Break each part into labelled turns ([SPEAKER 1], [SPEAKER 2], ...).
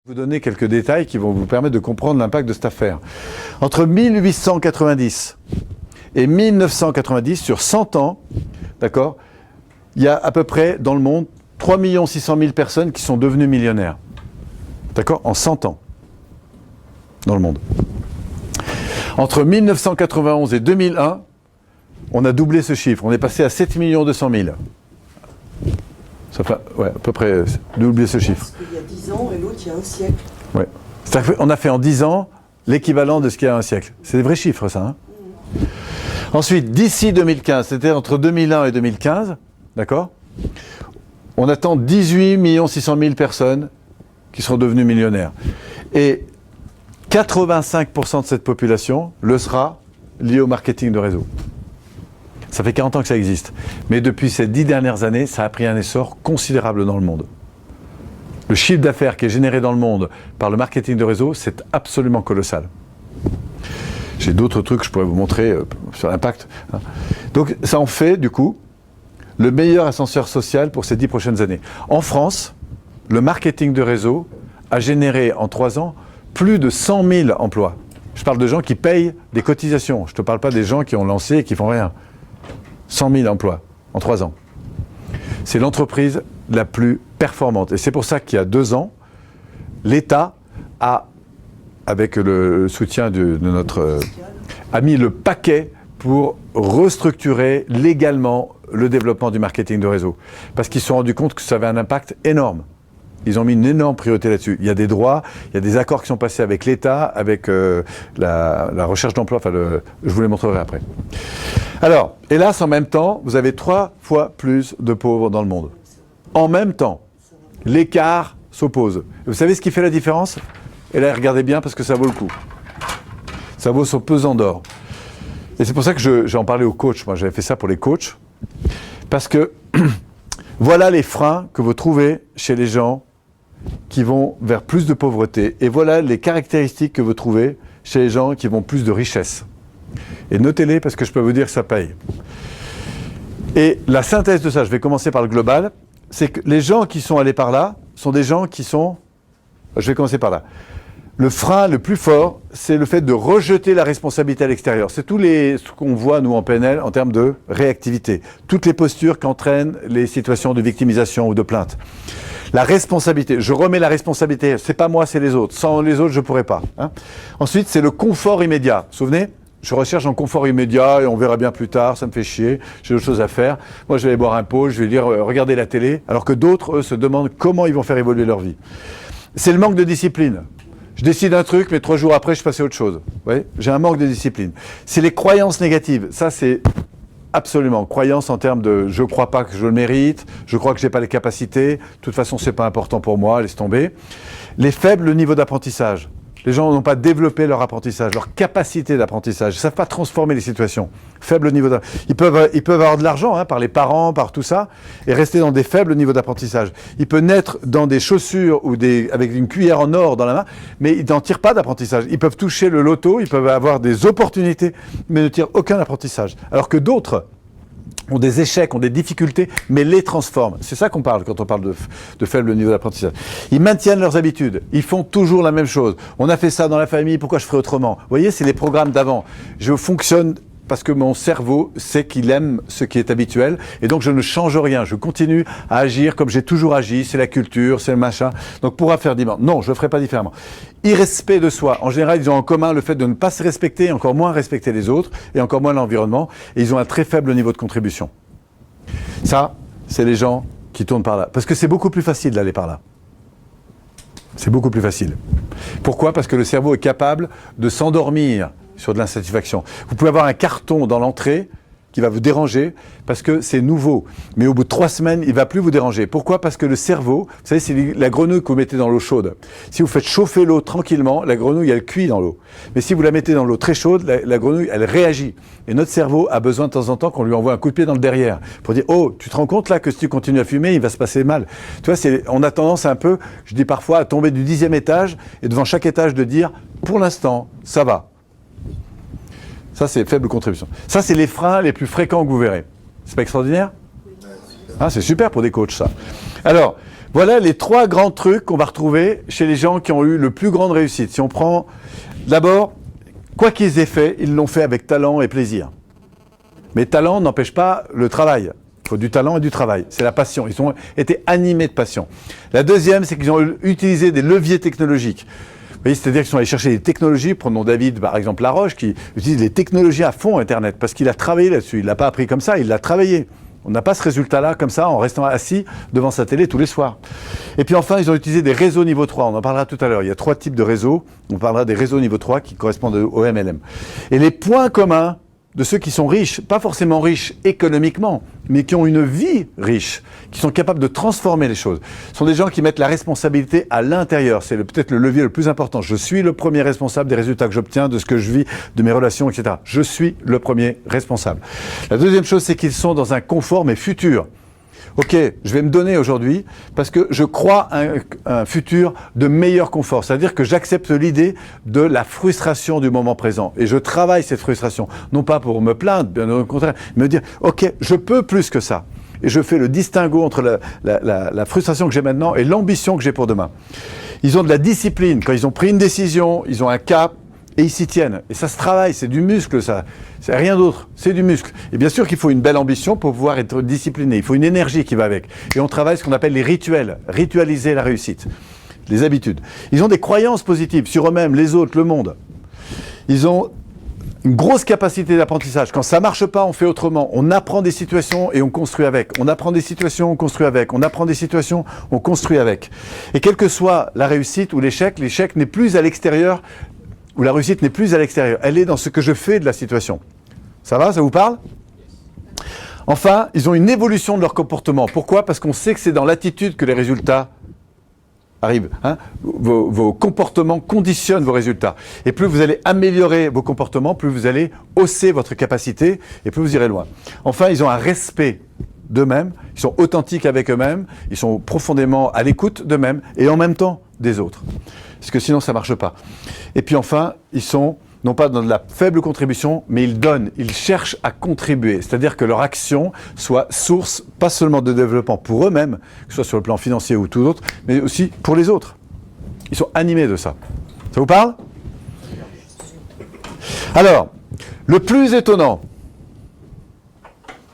[SPEAKER 1] Vous donner quelques détails qui vont vous permettre de comprendre l'impact de cette affaire. Entre 1890 et 1990, sur 100 ans, d'accord, il y a à peu près dans le monde 3 600 000 personnes qui sont devenues millionnaires. D'accord, en 100 ans, dans le monde. Entre 1991 et 2001, on a doublé ce chiffre. On est passé à 7 200 000. Ça fait, ouais, à peu près doubler ce chiffre.
[SPEAKER 2] Parce qu'il y a 10 ans et l'autre il y a un siècle.
[SPEAKER 1] Ouais. On a fait en 10 ans l'équivalent de ce qu'il y a un siècle. C'est des vrais chiffres, ça. Hein. Ensuite, d'ici 2015, c'était entre 2001 et 2015, d'accord, on attend 18 600 000 personnes qui seront devenues millionnaires. Et 85% de cette population le sera lié au marketing de réseau. Ça fait 40 ans que ça existe. Mais depuis ces 10 dernières années, ça a pris un essor considérable dans le monde. Le chiffre d'affaires qui est généré dans le monde par le marketing de réseau, c'est absolument colossal. J'ai d'autres trucs que je pourrais vous montrer sur l'impact. Donc ça en fait, du coup, le meilleur ascenseur social pour ces 10 prochaines années. En France, le marketing de réseau a généré en 3 ans plus de 100 000 emplois. Je parle de gens qui payent des cotisations. Je ne te parle pas des gens qui ont lancé et qui font rien. 100 000 emplois en 3 ans. C'est l'entreprise la plus performante. Et c'est pour ça qu'il y a 2 ans, l'État a, avec le soutien de notre... a mis le paquet pour restructurer légalement le développement du marketing de réseau. Parce qu'ils se sont rendus compte que ça avait un impact énorme. Ils ont mis une énorme priorité là-dessus. Il y a des droits, il y a des accords qui sont passés avec l'État, avec la recherche d'emploi, enfin je vous les montrerai après. Alors, hélas, en même temps, vous avez 3 fois plus de pauvres dans le monde. En même temps, l'écart s'oppose. Vous savez ce qui fait la différence? Et là, regardez bien parce que ça vaut le coup. Ça vaut son pesant d'or. Et c'est pour ça que j'en parlais aux coachs. Moi, j'avais fait ça pour les coachs. Parce que voilà les freins que vous trouvez chez les gens qui vont vers plus de pauvreté. Et voilà les caractéristiques que vous trouvez chez les gens qui vont plus de richesse. Et notez-les parce que je peux vous dire que ça paye. Et la synthèse de ça, je vais commencer par le global, c'est que les gens qui sont allés par là sont des gens qui sont... Je vais commencer par là. Le frein le plus fort, c'est le fait de rejeter la responsabilité à l'extérieur. C'est ce qu'on voit, nous, en PNL, en termes de réactivité. Toutes les postures qu'entraînent les situations de victimisation ou de plainte. La responsabilité, je remets la responsabilité, c'est pas moi, c'est les autres. Sans les autres, je pourrais pas. Hein. Ensuite, c'est le confort immédiat. Vous vous souvenez ? Je recherche un confort immédiat et on verra bien plus tard, ça me fait chier, j'ai d'autres choses à faire. Moi, je vais aller boire un pot, je vais dire regardez la télé, alors que d'autres, eux, se demandent comment ils vont faire évoluer leur vie. C'est le manque de discipline. Je décide un truc, mais 3 jours après, je passe à autre chose. Vous voyez ? J'ai un manque de discipline. C'est les croyances négatives. Ça, c'est absolument. Croyances en termes de je ne crois pas que je le mérite, je crois que je n'ai pas les capacités, de toute façon, ce n'est pas important pour moi, laisse tomber. Les faibles niveaux d'apprentissage. Les gens n'ont pas développé leur apprentissage, leur capacité d'apprentissage. Ils ne savent pas transformer les situations. Faible niveau ils peuvent avoir de l'argent par les parents, par tout ça, et rester dans des faibles niveaux d'apprentissage. Ils peuvent naître dans des chaussures ou avec une cuillère en or dans la main, mais ils n'en tirent pas d'apprentissage. Ils peuvent toucher le loto, ils peuvent avoir des opportunités, mais ne tirent aucun apprentissage. Alors que d'autres ont des échecs, ont des difficultés, mais les transforment. C'est ça qu'on parle quand on parle de faible niveau d'apprentissage. Ils maintiennent leurs habitudes, ils font toujours la même chose. On a fait ça dans la famille, pourquoi je ferais autrement? Vous voyez, c'est les programmes d'avant. Je fonctionne parce que mon cerveau sait qu'il aime ce qui est habituel, et donc je ne change rien, je continue à agir comme j'ai toujours agi, c'est la culture, c'est le machin, donc pourra faire différemment. Non, je ne le ferai pas différemment. Irrespect de soi. En général, ils ont en commun le fait de ne pas se respecter, encore moins respecter les autres, et encore moins l'environnement, et ils ont un très faible niveau de contribution. Ça, c'est les gens qui tournent par là. Parce que c'est beaucoup plus facile d'aller par là. C'est beaucoup plus facile. Pourquoi ? Parce que le cerveau est capable de s'endormir sur de l'insatisfaction. Vous pouvez avoir un carton dans l'entrée qui va vous déranger parce que c'est nouveau. Mais au bout de 3 semaines, il ne va plus vous déranger. Pourquoi ? Parce que le cerveau, vous savez, c'est la grenouille que vous mettez dans l'eau chaude. Si vous faites chauffer l'eau tranquillement, la grenouille, elle cuit dans l'eau. Mais si vous la mettez dans l'eau très chaude, la grenouille, elle réagit. Et notre cerveau a besoin de temps en temps qu'on lui envoie un coup de pied dans le derrière pour dire « Oh, tu te rends compte là que si tu continues à fumer, il va se passer mal. » Tu vois, on a tendance un peu, je dis parfois, à tomber du 10e étage et devant chaque étage de dire « Pour l'instant, ça va. » Ça, c'est faible contribution. Ça, c'est les freins les plus fréquents que vous verrez. C'est pas extraordinaire ? Ah, c'est super pour des coachs, ça. Alors, voilà les 3 grands trucs qu'on va retrouver chez les gens qui ont eu le plus grande réussite. Si on prend, d'abord, quoi qu'ils aient fait, ils l'ont fait avec talent et plaisir. Mais talent n'empêche pas le travail. Il faut du talent et du travail. C'est la passion. Ils ont été animés de passion. La deuxième, c'est qu'ils ont utilisé des leviers technologiques. Vous voyez, c'est-à-dire qu'ils sont allés chercher des technologies. Prenons David, par exemple, Laroche, qui utilise les technologies à fond Internet, parce qu'il a travaillé là-dessus. Il ne l'a pas appris comme ça, il l'a travaillé. On n'a pas ce résultat-là comme ça en restant assis devant sa télé tous les soirs. Et puis enfin, ils ont utilisé des réseaux niveau 3. On en parlera tout à l'heure. Il y a 3 types de réseaux. On parlera des réseaux niveau 3 qui correspondent au MLM. Et les points communs de ceux qui sont riches, pas forcément riches économiquement, mais qui ont une vie riche, qui sont capables de transformer les choses, sont des gens qui mettent la responsabilité à l'intérieur. C'est peut-être le levier le plus important. Je suis le premier responsable des résultats que j'obtiens, de ce que je vis, de mes relations, etc. Je suis le premier responsable. La deuxième chose, c'est qu'ils sont dans un confort, mais futur. Ok, je vais me donner aujourd'hui parce que je crois un futur de meilleur confort. C'est-à-dire que j'accepte l'idée de la frustration du moment présent. Et je travaille cette frustration. Non pas pour me plaindre, bien au contraire, mais me dire, ok, je peux plus que ça. Et je fais le distinguo entre la frustration que j'ai maintenant et l'ambition que j'ai pour demain. Ils ont de la discipline. Quand ils ont pris une décision, ils ont un cap, et ils s'y tiennent. Et ça se travaille, c'est du muscle, ça. C'est rien d'autre, c'est du muscle. Et bien sûr qu'il faut une belle ambition pour pouvoir être discipliné. Il faut une énergie qui va avec. Et on travaille ce qu'on appelle les rituels, ritualiser la réussite, les habitudes. Ils ont des croyances positives sur eux-mêmes, les autres, le monde. Ils ont une grosse capacité d'apprentissage. Quand ça marche pas, on fait autrement. On apprend des situations et on construit avec. On apprend des situations, on construit avec. On apprend des situations, on construit avec. Et quelle que soit la réussite ou l'échec n'est plus à l'extérieur, où la réussite n'est plus à l'extérieur, elle est dans ce que je fais de la situation. Ça va, ça vous parle ? Enfin, ils ont une évolution de leur comportement. Pourquoi ? Parce qu'on sait que c'est dans l'attitude que les résultats arrivent. Vos comportements conditionnent vos résultats. Et plus vous allez améliorer vos comportements, plus vous allez hausser votre capacité et plus vous irez loin. Enfin, ils ont un respect d'eux-mêmes, ils sont authentiques avec eux-mêmes, ils sont profondément à l'écoute d'eux-mêmes et en même temps des autres. Parce que sinon ça ne marche pas. Et puis enfin, ils sont non pas dans de la faible contribution, mais ils donnent, ils cherchent à contribuer. C'est-à-dire que leur action soit source, pas seulement de développement pour eux-mêmes, que ce soit sur le plan financier ou tout autre, mais aussi pour les autres. Ils sont animés de ça. Ça vous parle ? Alors, le plus étonnant,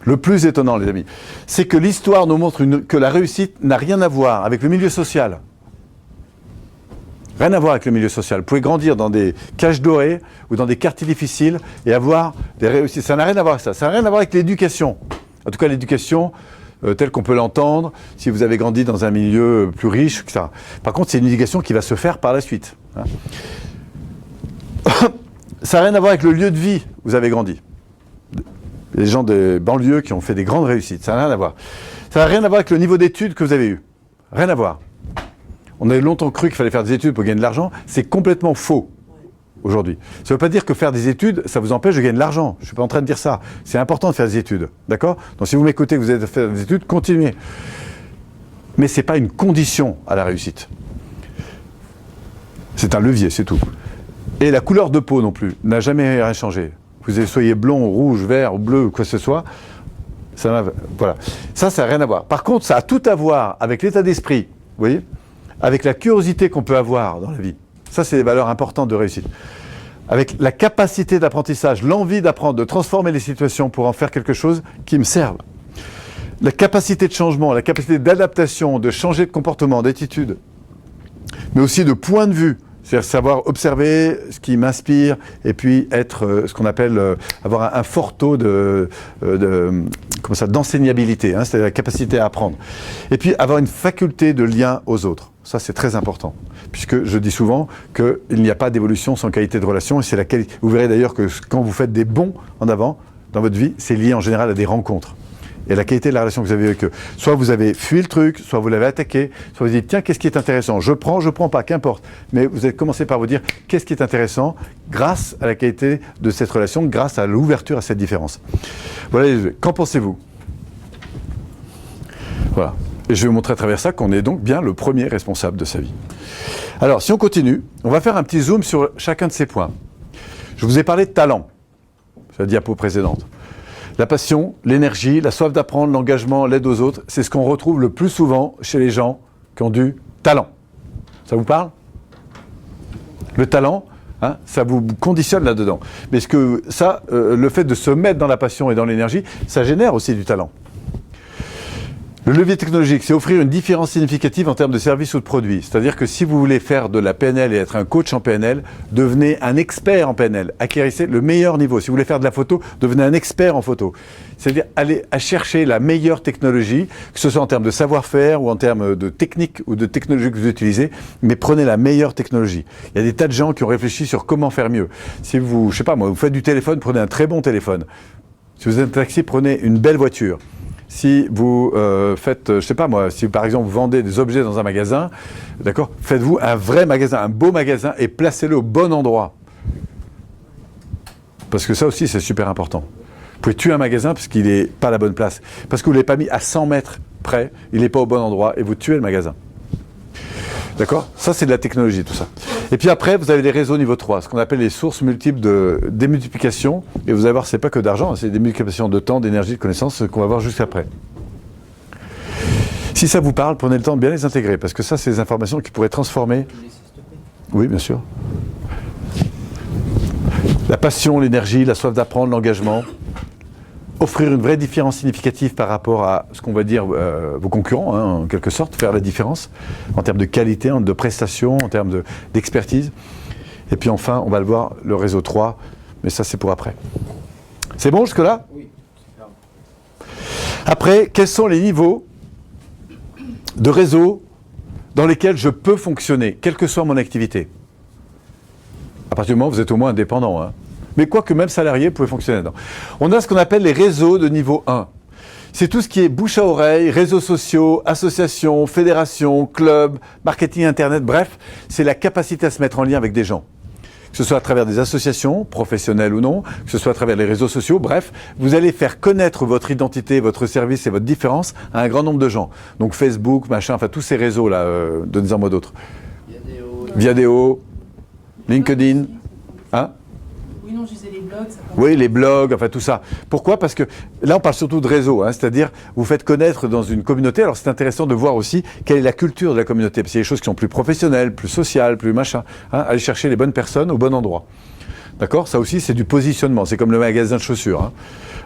[SPEAKER 1] les amis, c'est que l'histoire nous montre que la réussite n'a rien à voir avec le milieu social. Rien à voir avec le milieu social. Vous pouvez grandir dans des cages dorées ou dans des quartiers difficiles et avoir des réussites. Ça n'a rien à voir avec ça. Ça n'a rien à voir avec l'éducation. En tout cas, l'éducation telle qu'on peut l'entendre, si vous avez grandi dans un milieu plus riche, etc. Par contre, c'est une éducation qui va se faire par la suite. Ça n'a rien à voir avec le lieu de vie où vous avez grandi. Les gens des banlieues qui ont fait des grandes réussites. Ça n'a rien à voir. Ça n'a rien à voir avec le niveau d'études que vous avez eu. Rien à voir. On a longtemps cru qu'il fallait faire des études pour gagner de l'argent. C'est complètement faux aujourd'hui. Ça ne veut pas dire que faire des études, ça vous empêche de gagner de l'argent. Je ne suis pas en train de dire ça. C'est important de faire des études. D'accord ? Donc si vous m'écoutez, que vous avez fait des études, continuez. Mais ce n'est pas une condition à la réussite. C'est un levier, c'est tout. Et la couleur de peau non plus n'a jamais rien changé. Vous soyez blond, rouge, vert, ou bleu, ou quoi que ce soit, voilà. Ça n'a rien à voir. Par contre, ça a tout à voir avec l'état d'esprit, vous voyez ? Avec la curiosité qu'on peut avoir dans la vie. Ça, c'est des valeurs importantes de réussite. Avec la capacité d'apprentissage, l'envie d'apprendre, de transformer les situations pour en faire quelque chose qui me serve. La capacité de changement, la capacité d'adaptation, de changer de comportement, d'attitude. Mais aussi de point de vue. C'est-à-dire savoir observer ce qui m'inspire et puis être ce qu'on appelle avoir un fort taux d'enseignabilité, c'est-à-dire la capacité à apprendre. Et puis avoir une faculté de lien aux autres. Ça, c'est très important. Puisque je dis souvent qu'il n'y a pas d'évolution sans qualité de relation. Et c'est la qualité. Vous verrez d'ailleurs que quand vous faites des bonds en avant dans votre vie, c'est lié en général à des rencontres. Et la qualité de la relation que vous avez avec eux. Soit vous avez fui le truc, soit vous l'avez attaqué, soit vous dites, tiens, qu'est-ce qui est intéressant ? Je prends pas, qu'importe. Mais vous avez commencé par vous dire, qu'est-ce qui est intéressant grâce à la qualité de cette relation, grâce à l'ouverture à cette différence. Voilà, qu'en pensez-vous ? Voilà. Et je vais vous montrer à travers ça qu'on est donc bien le premier responsable de sa vie. Alors, si on continue, on va faire un petit zoom sur chacun de ces points. Je vous ai parlé de talent, c'est la diapo précédente. La passion, l'énergie, la soif d'apprendre, l'engagement, l'aide aux autres, c'est ce qu'on retrouve le plus souvent chez les gens qui ont du talent. Ça vous parle? Le talent, hein, ça vous conditionne là-dedans. Mais le fait de se mettre dans la passion et dans l'énergie, ça génère aussi du talent. Le levier technologique, c'est offrir une différence significative en termes de services ou de produits. C'est-à-dire que si vous voulez faire de la PNL et être un coach en PNL, devenez un expert en PNL. Acquérissez le meilleur niveau. Si vous voulez faire de la photo, devenez un expert en photo. C'est-à-dire aller à chercher la meilleure technologie, que ce soit en termes de savoir-faire ou en termes de technique ou de technologie que vous utilisez, mais prenez la meilleure technologie. Il y a des tas de gens qui ont réfléchi sur comment faire mieux. Si vous, je sais pas moi, vous faites du téléphone, prenez un très bon téléphone. Si vous êtes un taxi, prenez une belle voiture. Si vous faites, je sais pas moi, si par exemple vous vendez des objets dans un magasin, d'accord, faites-vous un vrai magasin, un beau magasin et placez-le au bon endroit. Parce que ça aussi c'est super important. Vous pouvez tuer un magasin parce qu'il n'est pas à la bonne place. Parce que vous ne l'avez pas mis à 100 mètres près, il n'est pas au bon endroit et vous tuez le magasin. D'accord? Ça c'est de la technologie tout ça. Et puis après vous avez les réseaux niveau 3, ce qu'on appelle les sources multiples de démultiplication. Et vous allez voir, c'est pas que d'argent, c'est des multiplications de temps, d'énergie, de connaissances qu'on va voir juste après. Si ça vous parle, prenez le temps de bien les intégrer, parce que ça c'est des informations qui pourraient transformer. Oui, bien sûr. La passion, l'énergie, la soif d'apprendre, l'engagement. Offrir une vraie différence significative par rapport à ce qu'on va dire vos concurrents, hein, en quelque sorte, faire la différence en termes de qualité, de prestations, en termes d'expertise. Et puis enfin, on va le voir, le réseau 3, mais ça c'est pour après. C'est bon jusque-là? Oui. Après, quels sont les niveaux de réseau dans lesquels je peux fonctionner, quelle que soit mon activité? À partir du moment où vous êtes au moins indépendant, hein. Mais quoique même salarié, vous pouvez fonctionner dedans. On a ce qu'on appelle les réseaux de niveau 1. C'est tout ce qui est bouche à oreille, réseaux sociaux, associations, fédérations, clubs, marketing internet, bref, c'est la capacité à se mettre en lien avec des gens. Que ce soit à travers des associations, professionnelles ou non, que ce soit à travers les réseaux sociaux, bref, vous allez faire connaître votre identité, votre service et votre différence à un grand nombre de gens. Donc Facebook, machin, enfin tous ces réseaux-là, donnez-en moi d'autres. Viadeo, LinkedIn, hein?
[SPEAKER 2] Oui, non, je disais les blogs.
[SPEAKER 1] Oui, les blogs, enfin tout ça. Pourquoi? Parce que là, on parle surtout de réseau, hein, c'est-à-dire vous faites connaître dans une communauté. Alors c'est intéressant de voir aussi quelle est la culture de la communauté. Parce qu'il y a des choses qui sont plus professionnelles, plus sociales, plus machin. Hein, aller chercher les bonnes personnes au bon endroit. D'accord? Ça aussi, c'est du positionnement. C'est comme le magasin de chaussures. Hein.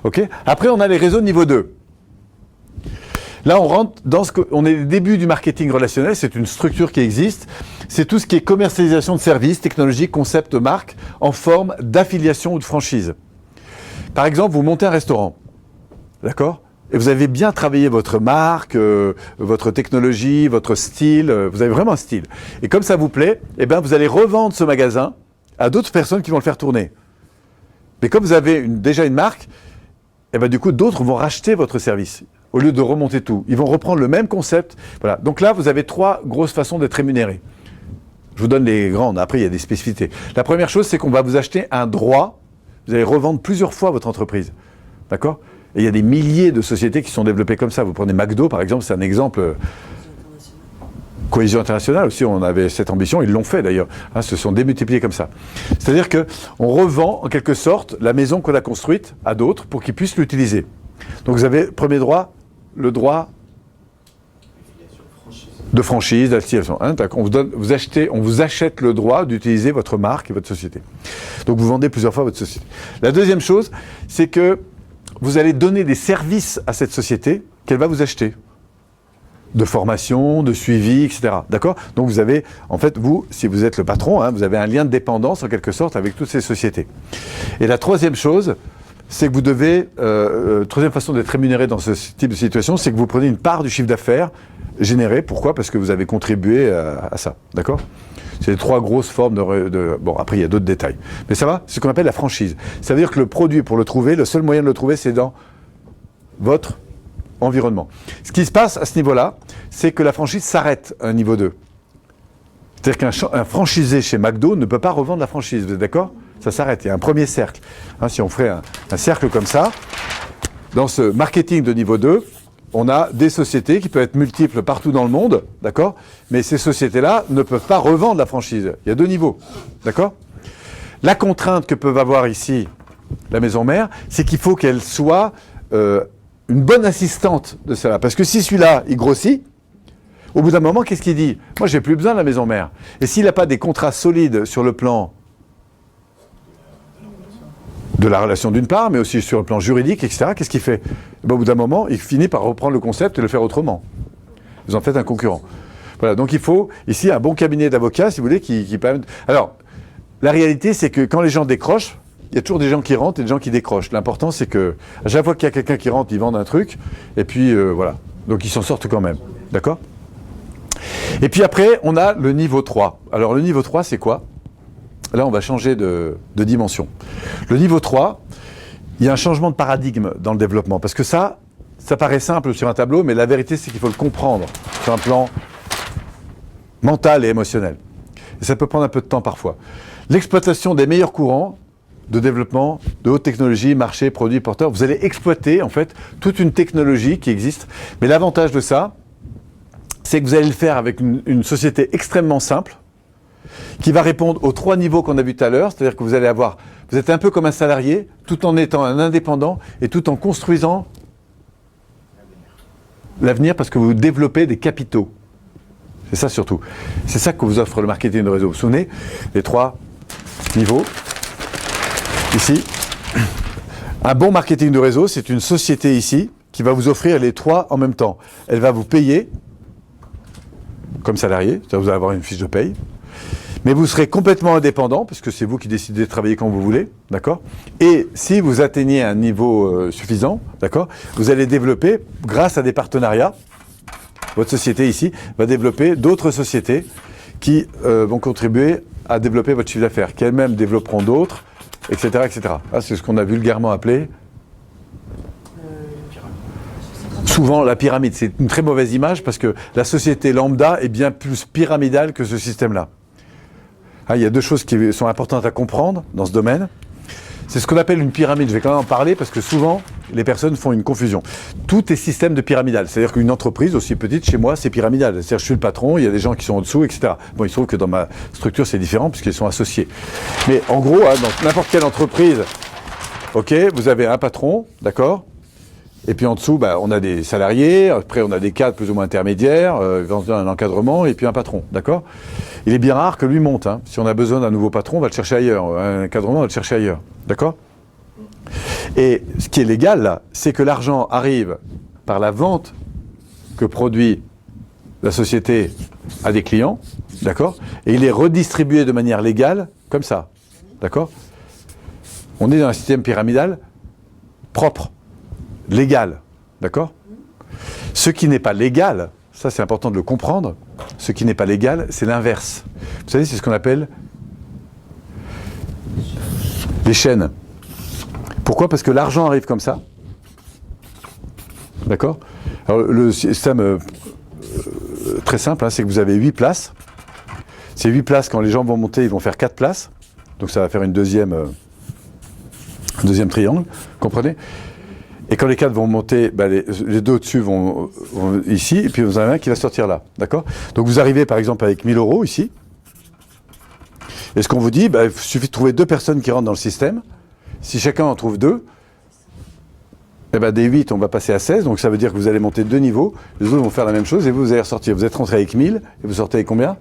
[SPEAKER 1] OK? Après, on a les réseaux de niveau 2. Là, on rentre dans on est au début du marketing relationnel, c'est une structure qui existe. C'est tout ce qui est commercialisation de services, technologies, concepts, marques, en forme d'affiliation ou de franchise. Par exemple, vous montez un restaurant, d'accord? Et vous avez bien travaillé votre marque, votre technologie, votre style, vous avez vraiment un style. Et comme ça vous plaît, eh bien, vous allez revendre ce magasin à d'autres personnes qui vont le faire tourner. Mais comme vous avez déjà une marque, eh bien, du coup, d'autres vont racheter votre service. Au lieu de remonter tout. Ils vont reprendre le même concept. Voilà. Donc là, vous avez 3 grosses façons d'être rémunéré. Je vous donne les grandes. Après, il y a des spécificités. La première chose, c'est qu'on va vous acheter un droit. Vous allez revendre plusieurs fois votre entreprise. D'accord? Et il y a des milliers de sociétés qui sont développées comme ça. Vous prenez McDo, par exemple, c'est un exemple. Cohésion internationale aussi, on avait cette ambition. Ils l'ont fait d'ailleurs. Hein, se sont démultipliés comme ça. C'est-à-dire qu'on revend, en quelque sorte, la maison qu'on a construite à d'autres pour qu'ils puissent l'utiliser. Donc vous avez, premier droit, le droit de franchise, d'affiliation. Hein, on vous achète le droit d'utiliser votre marque et votre société. Donc vous vendez plusieurs fois votre société. La deuxième chose, c'est que vous allez donner des services à cette société qu'elle va vous acheter. De formation, de suivi, etc. D'accord? Donc vous avez, en fait, vous, si vous êtes le patron, hein, vous avez un lien de dépendance en quelque sorte avec toutes ces sociétés. Et la troisième chose, c'est que vous devez, troisième façon d'être rémunéré dans ce type de situation, c'est que vous prenez une part du chiffre d'affaires généré. Pourquoi? Parce que vous avez contribué à ça. D'accord? C'est les 3 grosses formes de... Bon, après, il y a d'autres détails. Mais ça va? C'est ce qu'on appelle la franchise. Ça veut dire que le produit, pour le trouver, le seul moyen de le trouver, c'est dans votre environnement. Ce qui se passe à ce niveau-là, c'est que la franchise s'arrête à un niveau 2. C'est-à-dire qu'un franchisé chez McDo ne peut pas revendre la franchise. Vous êtes d'accord? Ça s'arrête. Il y a un premier cercle. Hein, si on ferait un cercle comme ça, dans ce marketing de niveau 2, on a des sociétés qui peuvent être multiples partout dans le monde, d'accord? Mais ces sociétés-là ne peuvent pas revendre la franchise. Il y a 2 niveaux, d'accord? La contrainte que peuvent avoir ici la maison mère, c'est qu'il faut qu'elle soit une bonne assistante de cela. Parce que si celui-là, il grossit, au bout d'un moment, qu'est-ce qu'il dit? Moi, j'ai plus besoin de la maison mère. Et s'il n'a pas des contrats solides sur le plan de la relation d'une part, mais aussi sur le plan juridique, etc., qu'est-ce qu'il fait? Au bout d'un moment, il finit par reprendre le concept et le faire autrement. Vous en faites un concurrent. Voilà, donc il faut ici un bon cabinet d'avocats, si vous voulez, qui permet... Alors, la réalité, c'est que quand les gens décrochent, il y a toujours des gens qui rentrent et des gens qui décrochent. L'important, c'est que à chaque fois qu'il y a quelqu'un qui rentre, ils vendent un truc, et puis voilà. Donc ils s'en sortent quand même. D'accord? Et puis après, on a le niveau 3. Alors le niveau 3, c'est quoi? Là, on va changer de dimension. Le niveau 3, il y a un changement de paradigme dans le développement. Parce que ça paraît simple sur un tableau, mais la vérité, c'est qu'il faut le comprendre sur un plan mental et émotionnel. Et ça peut prendre un peu de temps parfois. L'exploitation des meilleurs courants de développement, de haute technologie, marché, produits, porteurs, vous allez exploiter en fait toute une technologie qui existe. Mais l'avantage de ça, c'est que vous allez le faire avec une société extrêmement simple, qui va répondre aux 3 niveaux qu'on a vus tout à l'heure, c'est-à-dire que vous êtes un peu comme un salarié, tout en étant un indépendant et tout en construisant l'avenir parce que vous développez des capitaux. C'est ça surtout. C'est ça que vous offre le marketing de réseau. Vous vous souvenez? Les 3 niveaux. Ici. Un bon marketing de réseau, c'est une société ici qui va vous offrir les 3 en même temps. Elle va vous payer comme salarié, c'est-à-dire que vous allez avoir une fiche de paye. Mais vous serez complètement indépendant, puisque c'est vous qui décidez de travailler quand vous voulez, d'accord? Et si vous atteignez un niveau suffisant, d'accord, vous allez développer, grâce à des partenariats, votre société ici va développer d'autres sociétés qui vont contribuer à développer votre chiffre d'affaires, qui elles-mêmes développeront d'autres, etc., etc. Ah, c'est ce qu'on a vulgairement appelé souvent la pyramide. C'est une très mauvaise image parce que la société lambda est bien plus pyramidale que ce système-là. Ah, il y a 2 choses qui sont importantes à comprendre dans ce domaine. C'est ce qu'on appelle une pyramide. Je vais quand même en parler parce que souvent, les personnes font une confusion. Tout est système de pyramidal. C'est-à-dire qu'une entreprise aussi petite, chez moi, c'est pyramidal. C'est-à-dire que je suis le patron, il y a des gens qui sont en dessous, etc. Bon, il se trouve que dans ma structure, c'est différent puisqu'ils sont associés. Mais en gros, hein, dans n'importe quelle entreprise, ok, vous avez un patron, d'accord? Et puis en dessous, on a des salariés, après on a des cadres plus ou moins intermédiaires, un encadrement et puis un patron, d'accord? Il est bien rare que lui monte. Hein. Si on a besoin d'un nouveau patron, on va le chercher ailleurs. Un encadrement, on va le chercher ailleurs, d'accord? Et ce qui est légal là, c'est que l'argent arrive par la vente que produit la société à des clients, d'accord? Et il est redistribué de manière légale, comme ça, d'accord? On est dans un système pyramidal propre. Légal, d'accord? Ce qui n'est pas légal, ça c'est important de le comprendre, ce qui n'est pas légal, c'est l'inverse. Vous savez, c'est ce qu'on appelle les chaînes. Pourquoi? Parce que l'argent arrive comme ça, d'accord? Alors le système très simple, hein, c'est que vous avez 8 places. Ces 8 places, quand les gens vont monter, ils vont faire 4 places. Donc ça va faire un deuxième triangle, comprenez? Et quand les 4 vont monter, les 2 au-dessus vont ici, et puis vous en avez un qui va sortir là, d'accord? Donc vous arrivez par exemple avec 1000 € ici, et ce qu'on vous dit, il suffit de trouver 2 personnes qui rentrent dans le système. Si chacun en trouve 2, des 8, on va passer à 16, donc ça veut dire que vous allez monter 2 niveaux, les autres vont faire la même chose, et vous allez ressortir. Vous êtes rentré avec 1000, et vous sortez avec combien?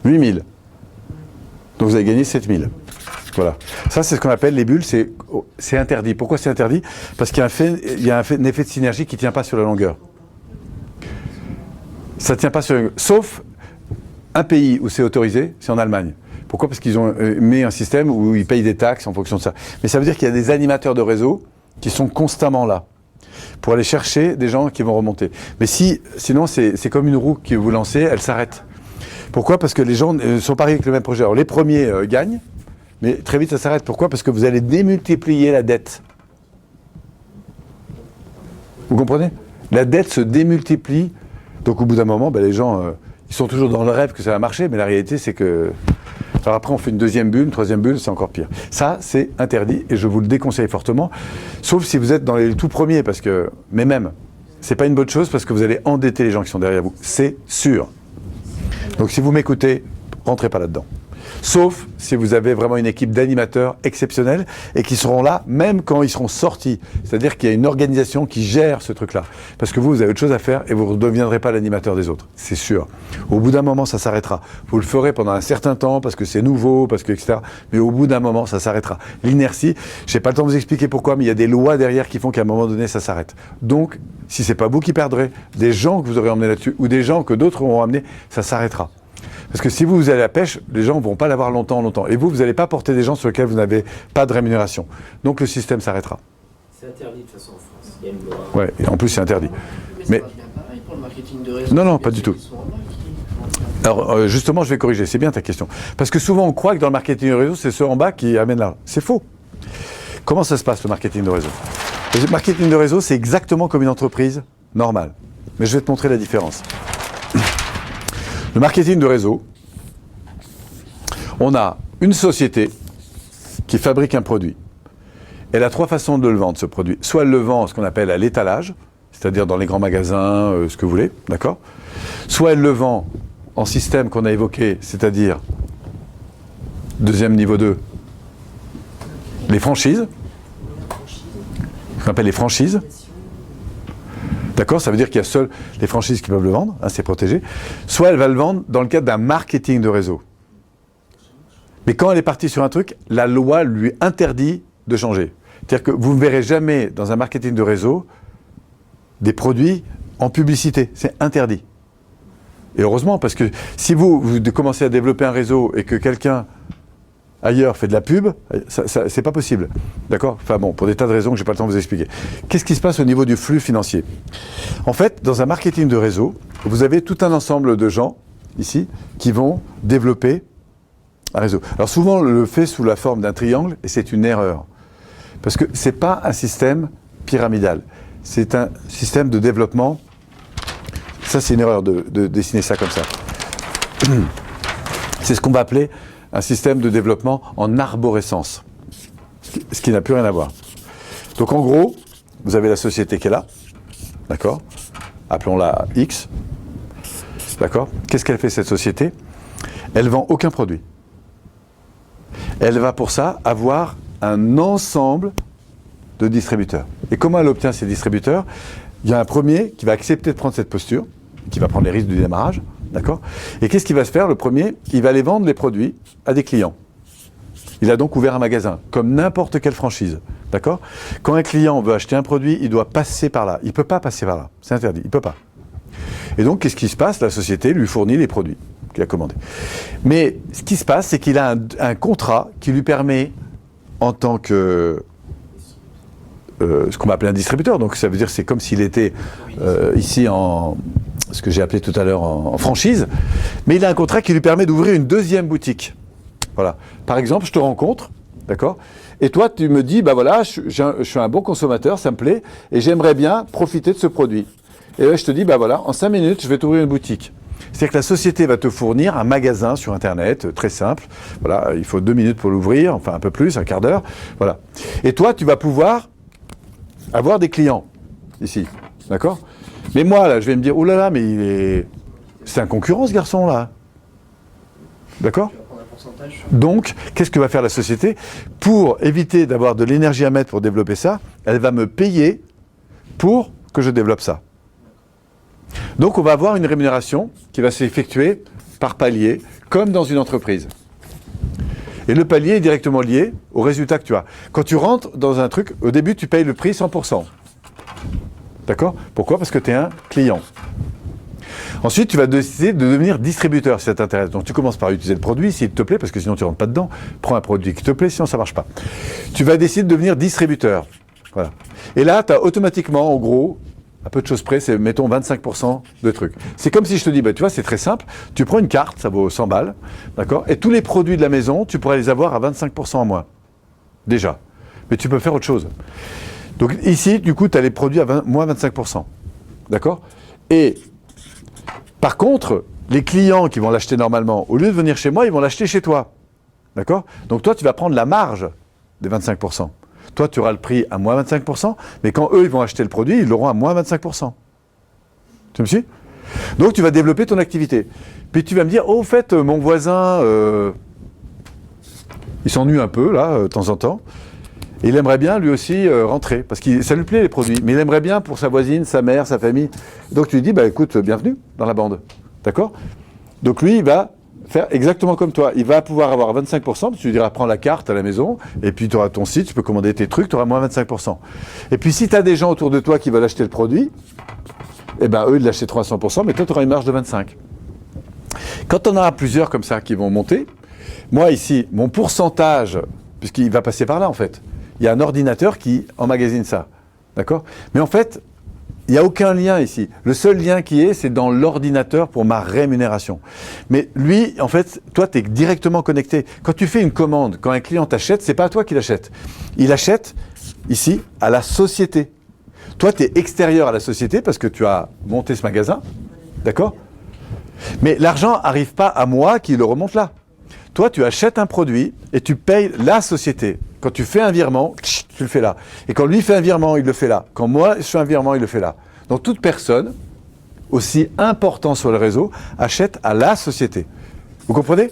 [SPEAKER 1] 8000. Donc vous avez gagné 7000. Voilà. Ça, c'est ce qu'on appelle les bulles, c'est interdit. Pourquoi c'est interdit? Parce qu'il y a un effet de synergie qui ne tient pas sur la longueur. Ça ne tient pas sur la longueur. Sauf un pays où c'est autorisé, c'est en Allemagne. Pourquoi? Parce qu'ils ont mis un système où ils payent des taxes en fonction de ça. Mais ça veut dire qu'il y a des animateurs de réseau qui sont constamment là pour aller chercher des gens qui vont remonter. Mais sinon, c'est comme une roue que vous lancez, elle s'arrête. Pourquoi? Parce que les gens sont pareils avec le même projet. Alors les premiers gagnent, mais très vite ça s'arrête. Pourquoi? Parce que vous allez démultiplier la dette. Vous comprenez? La dette se démultiplie. Donc au bout d'un moment, les gens, ils sont toujours dans le rêve que ça va marcher, mais la réalité c'est que... Alors après on fait une 2e bulle, une 3e bulle, c'est encore pire. Ça c'est interdit et je vous le déconseille fortement, sauf si vous êtes dans les tout premiers, parce que... Mais même, c'est pas une bonne chose parce que vous allez endetter les gens qui sont derrière vous. C'est sûr. Donc si vous m'écoutez, rentrez pas là-dedans. Sauf si vous avez vraiment une équipe d'animateurs exceptionnels et qui seront là même quand ils seront sortis. C'est-à-dire qu'il y a une organisation qui gère ce truc-là. Parce que vous avez autre chose à faire et vous ne deviendrez pas l'animateur des autres. C'est sûr. Au bout d'un moment, ça s'arrêtera. Vous le ferez pendant un certain temps parce que c'est nouveau, parce que etc. Mais au bout d'un moment, ça s'arrêtera. L'inertie, je n'ai pas le temps de vous expliquer pourquoi, mais il y a des lois derrière qui font qu'à un moment donné, ça s'arrête. Donc, si c'est pas vous qui perdrez, des gens que vous aurez emmenés là-dessus ou des gens que d'autres auront amenés, ça s'arrêtera. Parce que si vous allez à la pêche, les gens ne vont pas l'avoir longtemps. Et vous n'allez pas porter des gens sur lesquels vous n'avez pas de rémunération. Donc le système s'arrêtera.
[SPEAKER 3] C'est interdit de toute façon en France. Il y a une loi.
[SPEAKER 1] Ouais, et en plus c'est interdit.
[SPEAKER 3] Mais ça marche bien pareil pour le marketing de réseau.
[SPEAKER 1] Non, pas du tout. Alors justement, je vais corriger. C'est bien ta question. Parce que souvent on croit que dans le marketing de réseau, c'est ceux en bas qui amènent l'argent. C'est faux. Comment ça se passe le marketing de réseau? Le marketing de réseau, c'est exactement comme une entreprise normale. Mais je vais te montrer la différence. Le marketing de réseau, on a une société qui fabrique un produit. Elle a trois façons de le vendre, ce produit. Soit elle le vend, ce qu'on appelle à l'étalage, c'est-à-dire dans les grands magasins, ce que vous voulez, d'accord? Soit elle le vend en système qu'on a évoqué, c'est-à-dire, deuxième niveau 2, les franchises, ce qu'on appelle les franchises. D'accord, ça veut dire qu'il y a seules les franchises qui peuvent le vendre, hein, c'est protégé. Soit elle va le vendre dans le cadre d'un marketing de réseau. Mais quand elle est partie sur un truc, la loi lui interdit de changer. C'est-à-dire que vous ne verrez jamais dans un marketing de réseau des produits en publicité. C'est interdit. Et heureusement, parce que si vous commencez à développer un réseau et que quelqu'un ailleurs fait de la pub, c'est pas possible. D'accord? Enfin bon, pour des tas de raisons que j'ai pas le temps de vous expliquer. Qu'est-ce qui se passe au niveau du flux financier? En fait, dans un marketing de réseau, vous avez tout un ensemble de gens, ici, qui vont développer un réseau. Alors souvent, on le fait sous la forme d'un triangle, et c'est une erreur. Parce que c'est pas un système pyramidal. C'est un système de développement. Ça, c'est une erreur de dessiner ça comme ça. C'est ce qu'on va appeler un système de développement en arborescence, ce qui n'a plus rien à voir. Donc en gros, vous avez la société qui est là, d'accord? Appelons-la X, d'accord? Qu'est-ce qu'elle fait cette société? Elle vend aucun produit. Elle va pour ça avoir un ensemble de distributeurs. Et comment elle obtient ces distributeurs? Il y a un premier qui va accepter de prendre cette posture, qui va prendre les risques du démarrage, d'accord? Et qu'est-ce qu'il va se faire, le premier? Il va aller vendre les produits à des clients. Il a donc ouvert un magasin, comme n'importe quelle franchise, d'accord? Quand un client veut acheter un produit, il doit passer par là. Il ne peut pas passer par là, c'est interdit, il ne peut pas. Et donc, qu'est-ce qui se passe? La société lui fournit les produits qu'il a commandés. Mais ce qui se passe, c'est qu'il a un contrat qui lui permet, en tant que ce qu'on va appeler un distributeur, donc ça veut dire que c'est comme s'il était ici en ce que j'ai appelé tout à l'heure en franchise, mais il a un contrat qui lui permet d'ouvrir une deuxième boutique. Voilà. Par exemple, je te rencontre, d'accord, et toi tu me dis, bah voilà, je suis un bon consommateur, ça me plaît, et j'aimerais bien profiter de ce produit. Et là je te dis, bah voilà, en 5 minutes, je vais t'ouvrir une boutique. C'est-à-dire que la société va te fournir un magasin sur Internet, très simple. Voilà, il faut 2 minutes pour l'ouvrir, enfin un peu plus, un quart d'heure. Voilà. Et toi, tu vas pouvoir avoir des clients ici, d'accord? Mais moi, là, je vais me dire, oh là là, mais c'est un concurrent, ce garçon-là. D'accord? Donc, qu'est-ce que va faire la société? Pour éviter d'avoir de l'énergie à mettre pour développer ça, elle va me payer pour que je développe ça. Donc, on va avoir une rémunération qui va s'effectuer par palier, comme dans une entreprise. Et le palier est directement lié au résultat que tu as. Quand tu rentres dans un truc, au début, tu payes le prix 100%. D'accord? Pourquoi? Parce que tu es un client. Ensuite, tu vas décider de devenir distributeur si ça t'intéresse. Donc, tu commences par utiliser le produit s'il te plaît, parce que sinon tu ne rentres pas dedans. Prends un produit qui te plaît, sinon ça ne marche pas. Tu vas décider de devenir distributeur. Voilà. Et là, tu as automatiquement, en gros, à peu de choses près, c'est mettons 25% de trucs. C'est comme si je te dis, bah, tu vois, c'est très simple. Tu prends une carte, ça vaut 100 balles, d'accord? Et tous les produits de la maison, tu pourrais les avoir à 25% en moins. Déjà. Mais tu peux faire autre chose. Donc ici, du coup, tu as les produits à moins 25%. D'accord? Et par contre, les clients qui vont l'acheter normalement, au lieu de venir chez moi, ils vont l'acheter chez toi. D'accord? Donc toi, tu vas prendre la marge des 25%. Toi, tu auras le prix à moins 25%, mais quand eux, ils vont acheter le produit, ils l'auront à moins 25%. Tu me suis? Donc, tu vas développer ton activité. Puis tu vas me dire, oh, au fait, mon voisin, il s'ennuie un peu, là, de temps en temps. Et il aimerait bien, lui aussi, rentrer. Parce que ça lui plaît, les produits. Mais il aimerait bien pour sa voisine, sa mère, sa famille. Donc tu lui dis, bah écoute, bienvenue dans la bande. D'accord? Donc lui, il va faire exactement comme toi. Il va pouvoir avoir 25%, parce que tu lui diras, prends la carte à la maison, et puis tu auras ton site, tu peux commander tes trucs, tu auras moins 25%. Et puis si tu as des gens autour de toi qui veulent acheter le produit, eh ben eux, ils l'achèteront à 100%, mais toi, tu auras une marge de 25%. Quand on aura plusieurs comme ça qui vont monter, moi ici, mon pourcentage, puisqu'il va passer par là en fait, il y a un ordinateur qui emmagasine ça. D'accord? Mais en fait, il n'y a aucun lien ici. Le seul lien qui est, c'est dans l'ordinateur pour ma rémunération. Mais lui, en fait, toi, tu es directement connecté. Quand tu fais une commande, quand un client t'achète, c'est pas à toi qu'il achète. Il achète ici à la société. Toi, tu es extérieur à la société parce que tu as monté ce magasin. D'accord? Mais l'argent n'arrive pas à moi qui le remonte là. Toi, tu achètes un produit et tu payes la société. Quand tu fais un virement, tu le fais là. Et quand lui fait un virement, il le fait là. Quand moi, je fais un virement, il le fait là. Donc, toute personne, aussi important sur le réseau, achète à la société. Vous comprenez?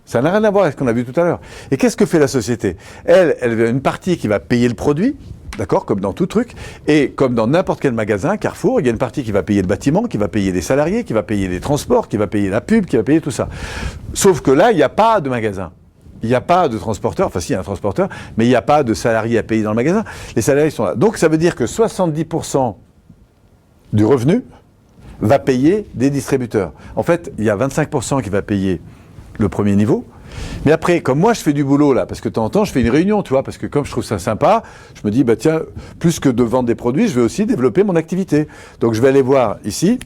[SPEAKER 1] Ça n'a rien à voir avec ce qu'on a vu tout à l'heure. Et qu'est-ce que fait la société? Elle a une partie qui va payer le produit, d'accord, comme dans tout truc, et comme dans n'importe quel magasin, Carrefour, il y a une partie qui va payer le bâtiment, qui va payer les salariés, qui va payer les transports, qui va payer la pub, qui va payer tout ça. Sauf que là, il n'y a pas de magasin. Il n'y a pas de transporteur, enfin si, il y a un transporteur, mais il n'y a pas de salariés à payer dans le magasin. Les salariés sont là. Donc ça veut dire que 70% du revenu va payer des distributeurs. En fait, il y a 25% qui va payer le premier niveau. Mais après, comme moi je fais du boulot là, parce que de temps en temps je fais une réunion, tu vois, parce que comme je trouve ça sympa, je me dis, bah tiens, plus que de vendre des produits, je vais aussi développer mon activité. Donc je vais aller voir ici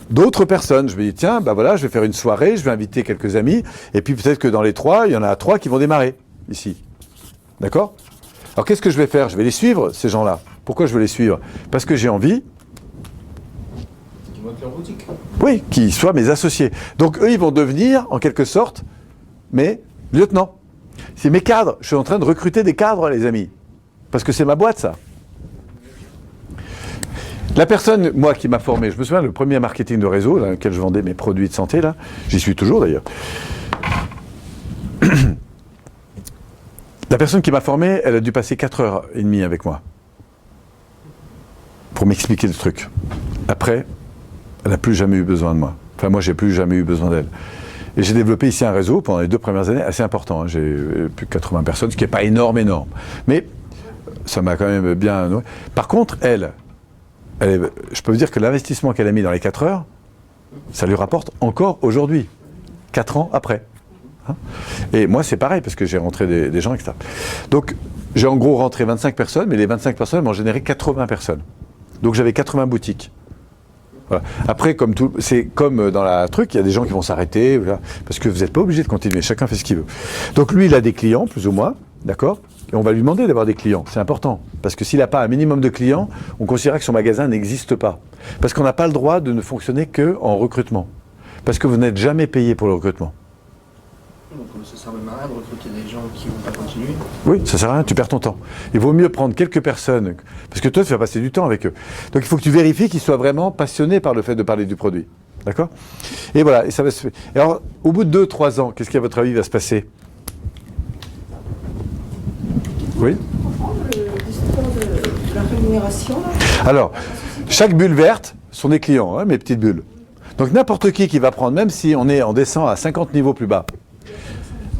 [SPEAKER 1] d'autres personnes. Je me dis, tiens, bah voilà, je vais faire une soirée, je vais inviter quelques amis, et puis peut-être que dans les 3, il y en a 3 qui vont démarrer ici. D'accord? Alors qu'est-ce que je vais faire? Je vais les suivre, ces gens-là. Pourquoi je veux les suivre? Parce que j'ai envie.
[SPEAKER 3] Qui montent leur boutique.
[SPEAKER 1] Oui, qu'ils soient mes associés. Donc eux, ils vont devenir, en quelque sorte, mes lieutenants. C'est mes cadres. Je suis en train de recruter des cadres, les amis. Parce que c'est ma boîte, ça. La personne, moi, qui m'a formé, je me souviens, le premier marketing de réseau, dans lequel je vendais mes produits de santé, là, j'y suis toujours d'ailleurs. La personne qui m'a formé, elle a dû passer 4h30 avec moi. Pour m'expliquer le truc. Après, elle n'a plus jamais eu besoin de moi. Enfin, moi, j'ai plus jamais eu besoin d'elle. Et j'ai développé ici un réseau pendant les 2 premières années assez important. Hein. J'ai plus de 80 personnes, ce qui n'est pas énorme. Mais ça m'a quand même bien nourri. Par contre, je peux vous dire que l'investissement qu'elle a mis dans les 4 heures, ça lui rapporte encore aujourd'hui, 4 ans après. Hein? Et moi, c'est pareil, parce que j'ai rentré des gens, etc. Donc, j'ai en gros rentré 25 personnes, mais les 25 personnes m'ont généré 80 personnes. Donc, j'avais 80 boutiques. Voilà. Après, c'est comme dans la truc, il y a des gens qui vont s'arrêter, voilà, parce que vous n'êtes pas obligé de continuer, chacun fait ce qu'il veut. Donc lui, il a des clients, plus ou moins, d'accord? Et on va lui demander d'avoir des clients, c'est important. Parce que s'il n'a pas un minimum de clients, on considère que son magasin n'existe pas. Parce qu'on n'a pas le droit de ne fonctionner qu'en recrutement. Parce que vous n'êtes jamais payé pour le recrutement.
[SPEAKER 3] Donc ça sert même à rien de recruter des gens qui ne vont pas continuer.
[SPEAKER 1] Oui, ça sert à rien, tu perds ton temps. Il vaut mieux prendre quelques personnes, parce que toi, tu vas passer du temps avec eux. Donc il faut que tu vérifies qu'ils soient vraiment passionnés par le fait de parler du produit. D'accord? Et voilà, et ça va se faire. Et alors, au bout de 2-3 ans, qu'est-ce qui, à votre avis, va se passer? Oui?
[SPEAKER 2] L'histoire de la rémunération, là.
[SPEAKER 1] Alors, chaque bulle verte sont des clients, hein, mes petites bulles. Donc n'importe qui va prendre, même si on descend à 50 niveaux plus bas,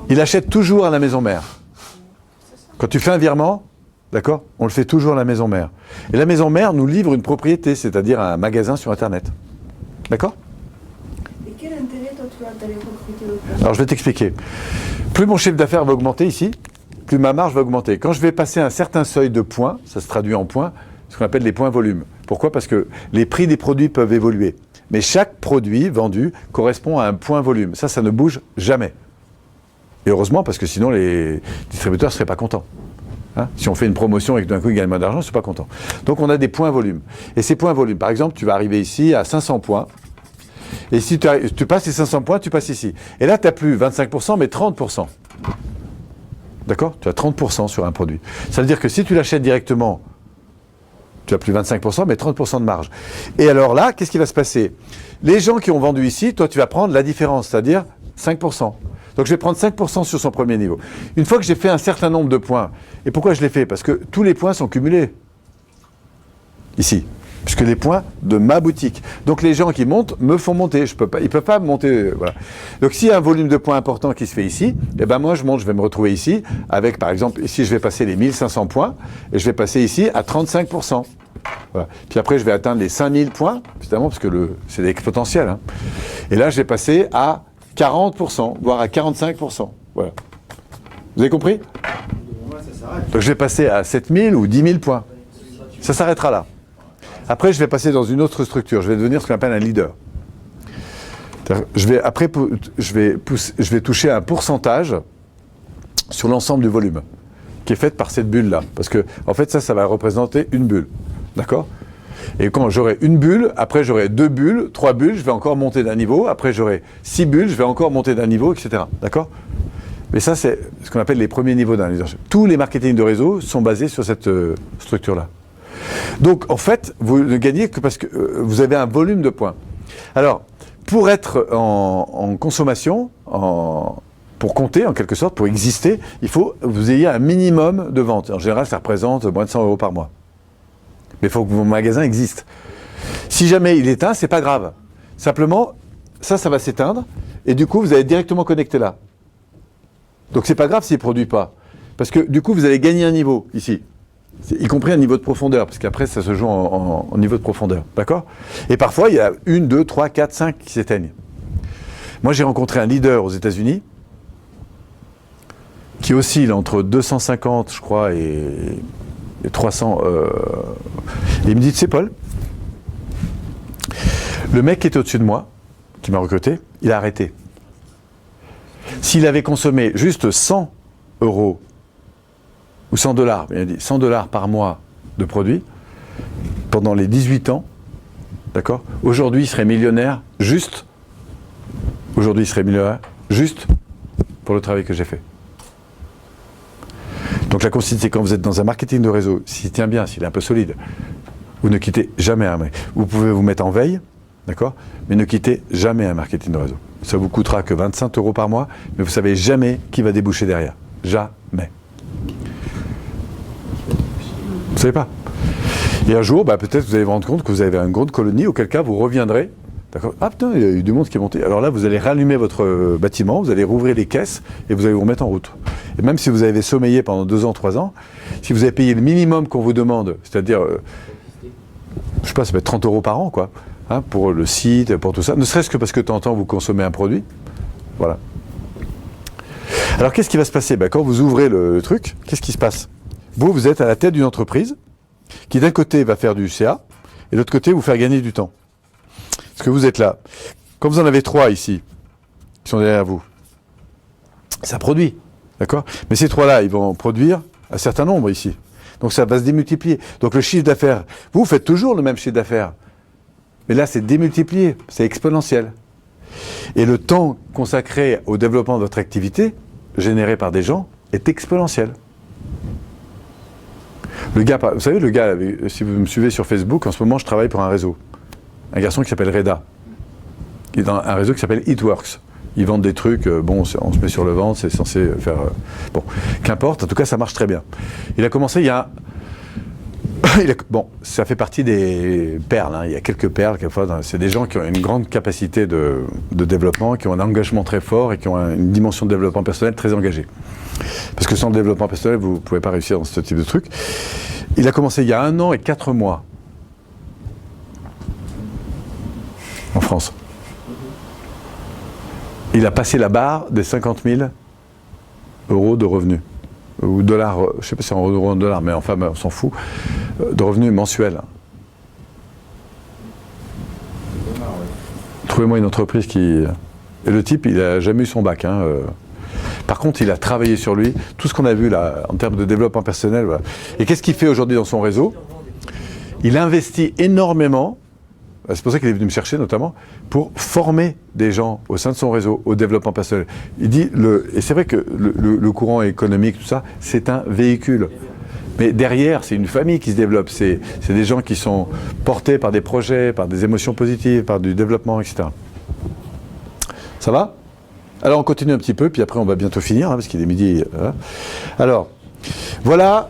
[SPEAKER 1] il achète toujours à la maison mère. Quand tu fais un virement, d'accord, on le fait toujours à la maison mère. Et la maison mère nous livre une propriété, c'est-à-dire un magasin sur Internet. D'accord?
[SPEAKER 2] Et quel intérêt, toi, tu as d'aller recruter le plus?
[SPEAKER 1] Alors je vais t'expliquer. Plus mon chiffre d'affaires va augmenter ici, plus ma marge va augmenter. Quand je vais passer un certain seuil de points, ça se traduit en points, ce qu'on appelle les points volume. Pourquoi? Parce que les prix des produits peuvent évoluer. Mais chaque produit vendu correspond à un point volume. Ça ne bouge jamais. Et heureusement, parce que sinon les distributeurs ne seraient pas contents. Hein? Si on fait une promotion et que d'un coup ils gagnent moins d'argent, ils ne sont pas contents. Donc on a des points volume. Et ces points volume, par exemple, tu vas arriver ici à 500 points. Et si tu passes les 500 points, tu passes ici. Et là, tu n'as plus 25%, mais 30%. D'accord? Tu as 30% sur un produit. Ça veut dire que si tu l'achètes directement, tu as plus 25%, mais 30% de marge. Et alors là, qu'est-ce qui va se passer? Les gens qui ont vendu ici, toi, tu vas prendre la différence, c'est-à-dire 5%. Donc je vais prendre 5% sur son premier niveau. Une fois que j'ai fait un certain nombre de points, et pourquoi je l'ai fait? Parce que tous les points sont cumulés. Ici. Puisque les points de ma boutique. Donc les gens qui montent me font monter. Ils ne peuvent pas monter. Voilà. Donc s'il y a un volume de points important qui se fait ici, eh ben moi je monte, je vais me retrouver ici avec, par exemple, ici je vais passer les 1500 points et je vais passer ici à 35%. Voilà. Puis après je vais atteindre les 5000 points, évidemment, parce que c'est exponentiel. Hein. Et là je vais passer à 40%, voire à 45%. Voilà. Vous avez compris? Donc je vais passer à 7000 ou 10 000 points. Ça s'arrêtera là. Après, je vais passer dans une autre structure. Je vais devenir ce qu'on appelle un leader. Je vais toucher un pourcentage sur l'ensemble du volume qui est fait par cette bulle-là. Parce que, en fait, ça va représenter une bulle. D'accord? Et quand j'aurai une bulle, après j'aurai 2 bulles, 3 bulles, je vais encore monter d'un niveau. Après, j'aurai 6 bulles, je vais encore monter d'un niveau, etc. D'accord? Mais ça, c'est ce qu'on appelle les premiers niveaux d'un leadership. Tous les marketing de réseau sont basés sur cette structure-là. Donc, en fait, vous ne gagnez que parce que vous avez un volume de points. Alors, pour être en consommation, pour compter, en quelque sorte, pour exister, il faut que vous ayez un minimum de ventes. En général, ça représente moins de 100 € par mois. Mais il faut que vos magasins existent. Si jamais il éteint, c'est pas grave. Simplement, ça va s'éteindre, et du coup, vous allez directement connecter là. Donc, c'est pas grave s'il ne produit pas. Parce que, du coup, vous allez gagner un niveau, ici. Y compris un niveau de profondeur, parce qu'après ça se joue en niveau de profondeur, d'accord? Et parfois il y a 1, 2, 3, 4, 5 qui s'éteignent. Moi j'ai rencontré un leader aux États-Unis qui oscille entre 250 je crois et 300 et il me dit, tu sais Paul, le mec qui était au-dessus de moi, qui m'a recruté, il a arrêté. S'il avait consommé juste 100 € ou 100 $, il a dit 100 $ par mois de produits, pendant les 18 ans, d'accord? Aujourd'hui, il serait millionnaire juste pour le travail que j'ai fait. Donc la consigne, c'est quand vous êtes dans un marketing de réseau, s'il tient bien, s'il est un peu solide, vous ne quittez jamais un marketing. Vous pouvez vous mettre en veille, d'accord? Mais ne quittez jamais un marketing de réseau. Ça vous coûtera que 25 € par mois, mais vous ne savez jamais qui va déboucher derrière. Jamais. Vous ne savez pas. Et un jour, peut-être vous allez vous rendre compte que vous avez une grande colonie, auquel cas vous reviendrez. D'accord? Ah putain, il y a eu du monde qui est monté. Alors là, vous allez rallumer votre bâtiment, vous allez rouvrir les caisses et vous allez vous remettre en route. Et même si vous avez sommeillé pendant 2 ans, 3 ans, si vous avez payé le minimum qu'on vous demande, c'est-à-dire, je sais pas, ça peut être 30 € par an, quoi, hein, pour le site, pour tout ça, ne serait-ce que parce que de temps en temps vous consommez un produit. Voilà. Alors qu'est-ce qui va se passer? Quand vous ouvrez le truc, qu'est-ce qui se passe? Vous êtes à la tête d'une entreprise qui d'un côté va faire du CA et de l'autre côté vous faire gagner du temps. Parce que vous êtes là. Quand vous en avez 3 ici, qui sont derrière vous, ça produit. D'accord? Mais ces 3-là, ils vont produire un certain nombre ici. Donc ça va se démultiplier. Donc le chiffre d'affaires, vous faites toujours le même chiffre d'affaires. Mais là, c'est démultiplié, c'est exponentiel. Et le temps consacré au développement de votre activité, généré par des gens, est exponentiel. Le gars, vous savez, si vous me suivez sur Facebook, en ce moment, je travaille pour un réseau. Un garçon qui s'appelle Reda. Il est dans un réseau qui s'appelle Eatworks. Ils vendent des trucs, on se met sur le ventre, c'est censé faire... bon, qu'importe, en tout cas, ça marche très bien. Il a commencé il y a... bon, ça fait partie des perles, hein. Il y a quelques perles, quelquefois, c'est des gens qui ont une grande capacité de développement, qui ont un engagement très fort et qui ont une dimension de développement personnel très engagée. Parce que sans le développement personnel, vous ne pouvez pas réussir dans ce type de truc. Il a commencé il y a 1 an et 4 mois en France. Il a passé la barre des 50 000 € de revenus. Ou dollars, je ne sais pas si c'est en euros ou en dollars, mais enfin, on s'en fout, de revenus mensuels. Trouvez-moi une entreprise qui... Et le type, il n'a jamais eu son bac. Hein. Par contre, il a travaillé sur lui. Tout ce qu'on a vu là, en termes de développement personnel. Voilà. Et qu'est-ce qu'il fait aujourd'hui dans son réseau? Il investit énormément, c'est pour ça qu'il est venu me chercher notamment, pour former des gens au sein de son réseau au développement personnel. Il dit, et c'est vrai que le courant économique, tout ça, c'est un véhicule. Mais derrière, c'est une famille qui se développe. C'est des gens qui sont portés par des projets, par des émotions positives, par du développement, etc. Ça va? Alors on continue un petit peu, puis après on va bientôt finir, hein, parce qu'il est midi. Alors, voilà.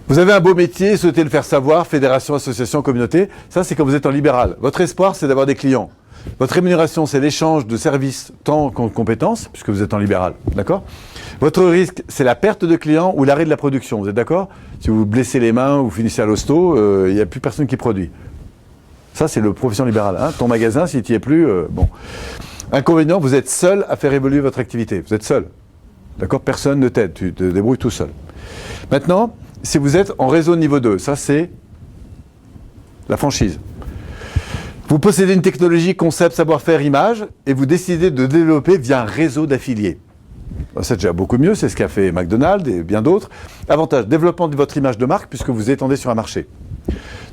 [SPEAKER 1] Vous avez un beau métier, souhaitez le faire savoir, fédération, association, communauté. Ça, c'est quand vous êtes en libéral. Votre espoir, c'est d'avoir des clients. Votre rémunération, c'est l'échange de services, temps qu'en compétences, puisque vous êtes en libéral. D'accord ? Votre risque, c'est la perte de clients ou l'arrêt de la production. Vous êtes d'accord ? Si vous vous blessez les mains ou vous finissez à l'hosto, il n'y a plus personne qui produit. Ça, c'est le profession libérale. Hein. Ton magasin, si tu n'y es plus, bon. Inconvénient, vous êtes seul à faire évoluer votre activité. Vous êtes seul. D'accord ? Personne ne t'aide. Tu te débrouilles tout seul. Maintenant, si vous êtes en réseau niveau 2, ça c'est la franchise. Vous possédez une technologie, concept, savoir-faire, image, et vous décidez de développer via un réseau d'affiliés. C'est déjà beaucoup mieux, c'est ce qu'a fait McDonald's et bien d'autres. Avantage, développement de votre image de marque puisque vous étendez sur un marché.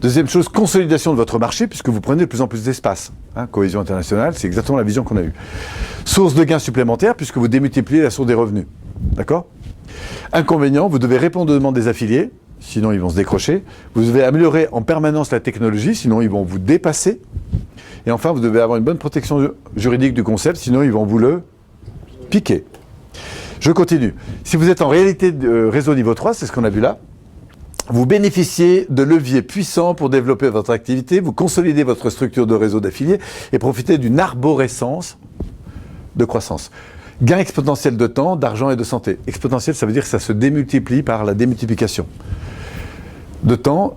[SPEAKER 1] Deuxième chose, consolidation de votre marché puisque vous prenez de plus en plus d'espace. Hein, cohésion internationale, c'est exactement la vision qu'on a eue. Source de gains supplémentaires puisque vous démultipliez la source des revenus. D'accord ? Inconvénient, vous devez répondre aux demandes des affiliés, sinon ils vont se décrocher. Vous devez améliorer en permanence la technologie, sinon ils vont vous dépasser. Et enfin, vous devez avoir une bonne protection juridique du concept, sinon ils vont vous le piquer. Je continue. Si vous êtes en réalité de réseau niveau 3, c'est ce qu'on a vu là, vous bénéficiez de leviers puissants pour développer votre activité, vous consolidez votre structure de réseau d'affiliés et profitez d'une arborescence de croissance. Gain exponentiel de temps, d'argent et de santé. Exponentiel, ça veut dire que ça se démultiplie par la démultiplication. De temps,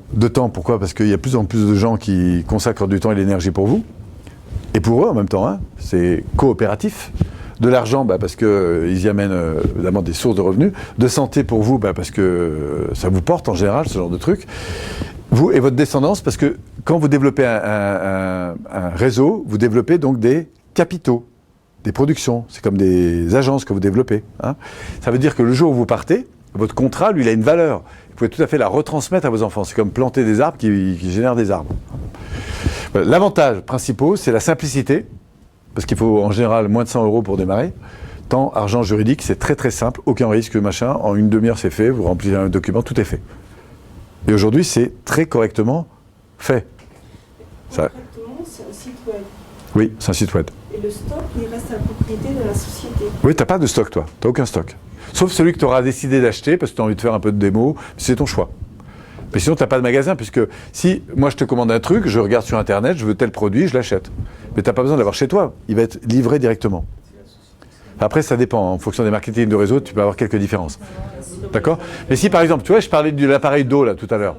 [SPEAKER 1] pourquoi ? Parce qu'il y a de plus en plus de gens qui consacrent du temps et de l'énergie pour vous. Et pour eux en même temps, hein, c'est coopératif. De l'argent, parce qu'ils y amènent évidemment des sources de revenus. De santé pour vous, parce que ça vous porte en général, ce genre de truc. Vous et votre descendance, parce que quand vous développez un réseau, vous développez donc des capitaux. Des productions, c'est comme des agences que vous développez. Hein. Ça veut dire que le jour où vous partez, votre contrat, lui, il a une valeur. Vous pouvez tout à fait la retransmettre à vos enfants. C'est comme planter des arbres qui génèrent des arbres. Voilà. L'avantage principal, c'est la simplicité, parce qu'il faut en général moins de 100 € pour démarrer. Temps, argent, juridique, c'est très très simple, aucun risque, machin. En une demi-heure, c'est fait, vous remplissez un document, tout est fait. Et aujourd'hui, c'est très correctement fait.
[SPEAKER 2] Correctement, c'est un site web.
[SPEAKER 1] Oui, c'est un site web.
[SPEAKER 2] Et le stock, il reste à la propriété de la société.
[SPEAKER 1] Oui, tu n'as pas de stock, toi. Tu n'as aucun stock. Sauf celui que tu auras décidé d'acheter parce que tu as envie de faire un peu de démo. C'est ton choix. Mais sinon, tu n'as pas de magasin puisque si moi je te commande un truc, je regarde sur Internet, je veux tel produit, je l'achète. Mais tu n'as pas besoin de l'avoir chez toi. Il va être livré directement. Après, ça dépend. En fonction des marketing de réseau, tu peux avoir quelques différences. D'accord ? Mais si par exemple, tu vois, je parlais de l'appareil d'eau là tout à l'heure.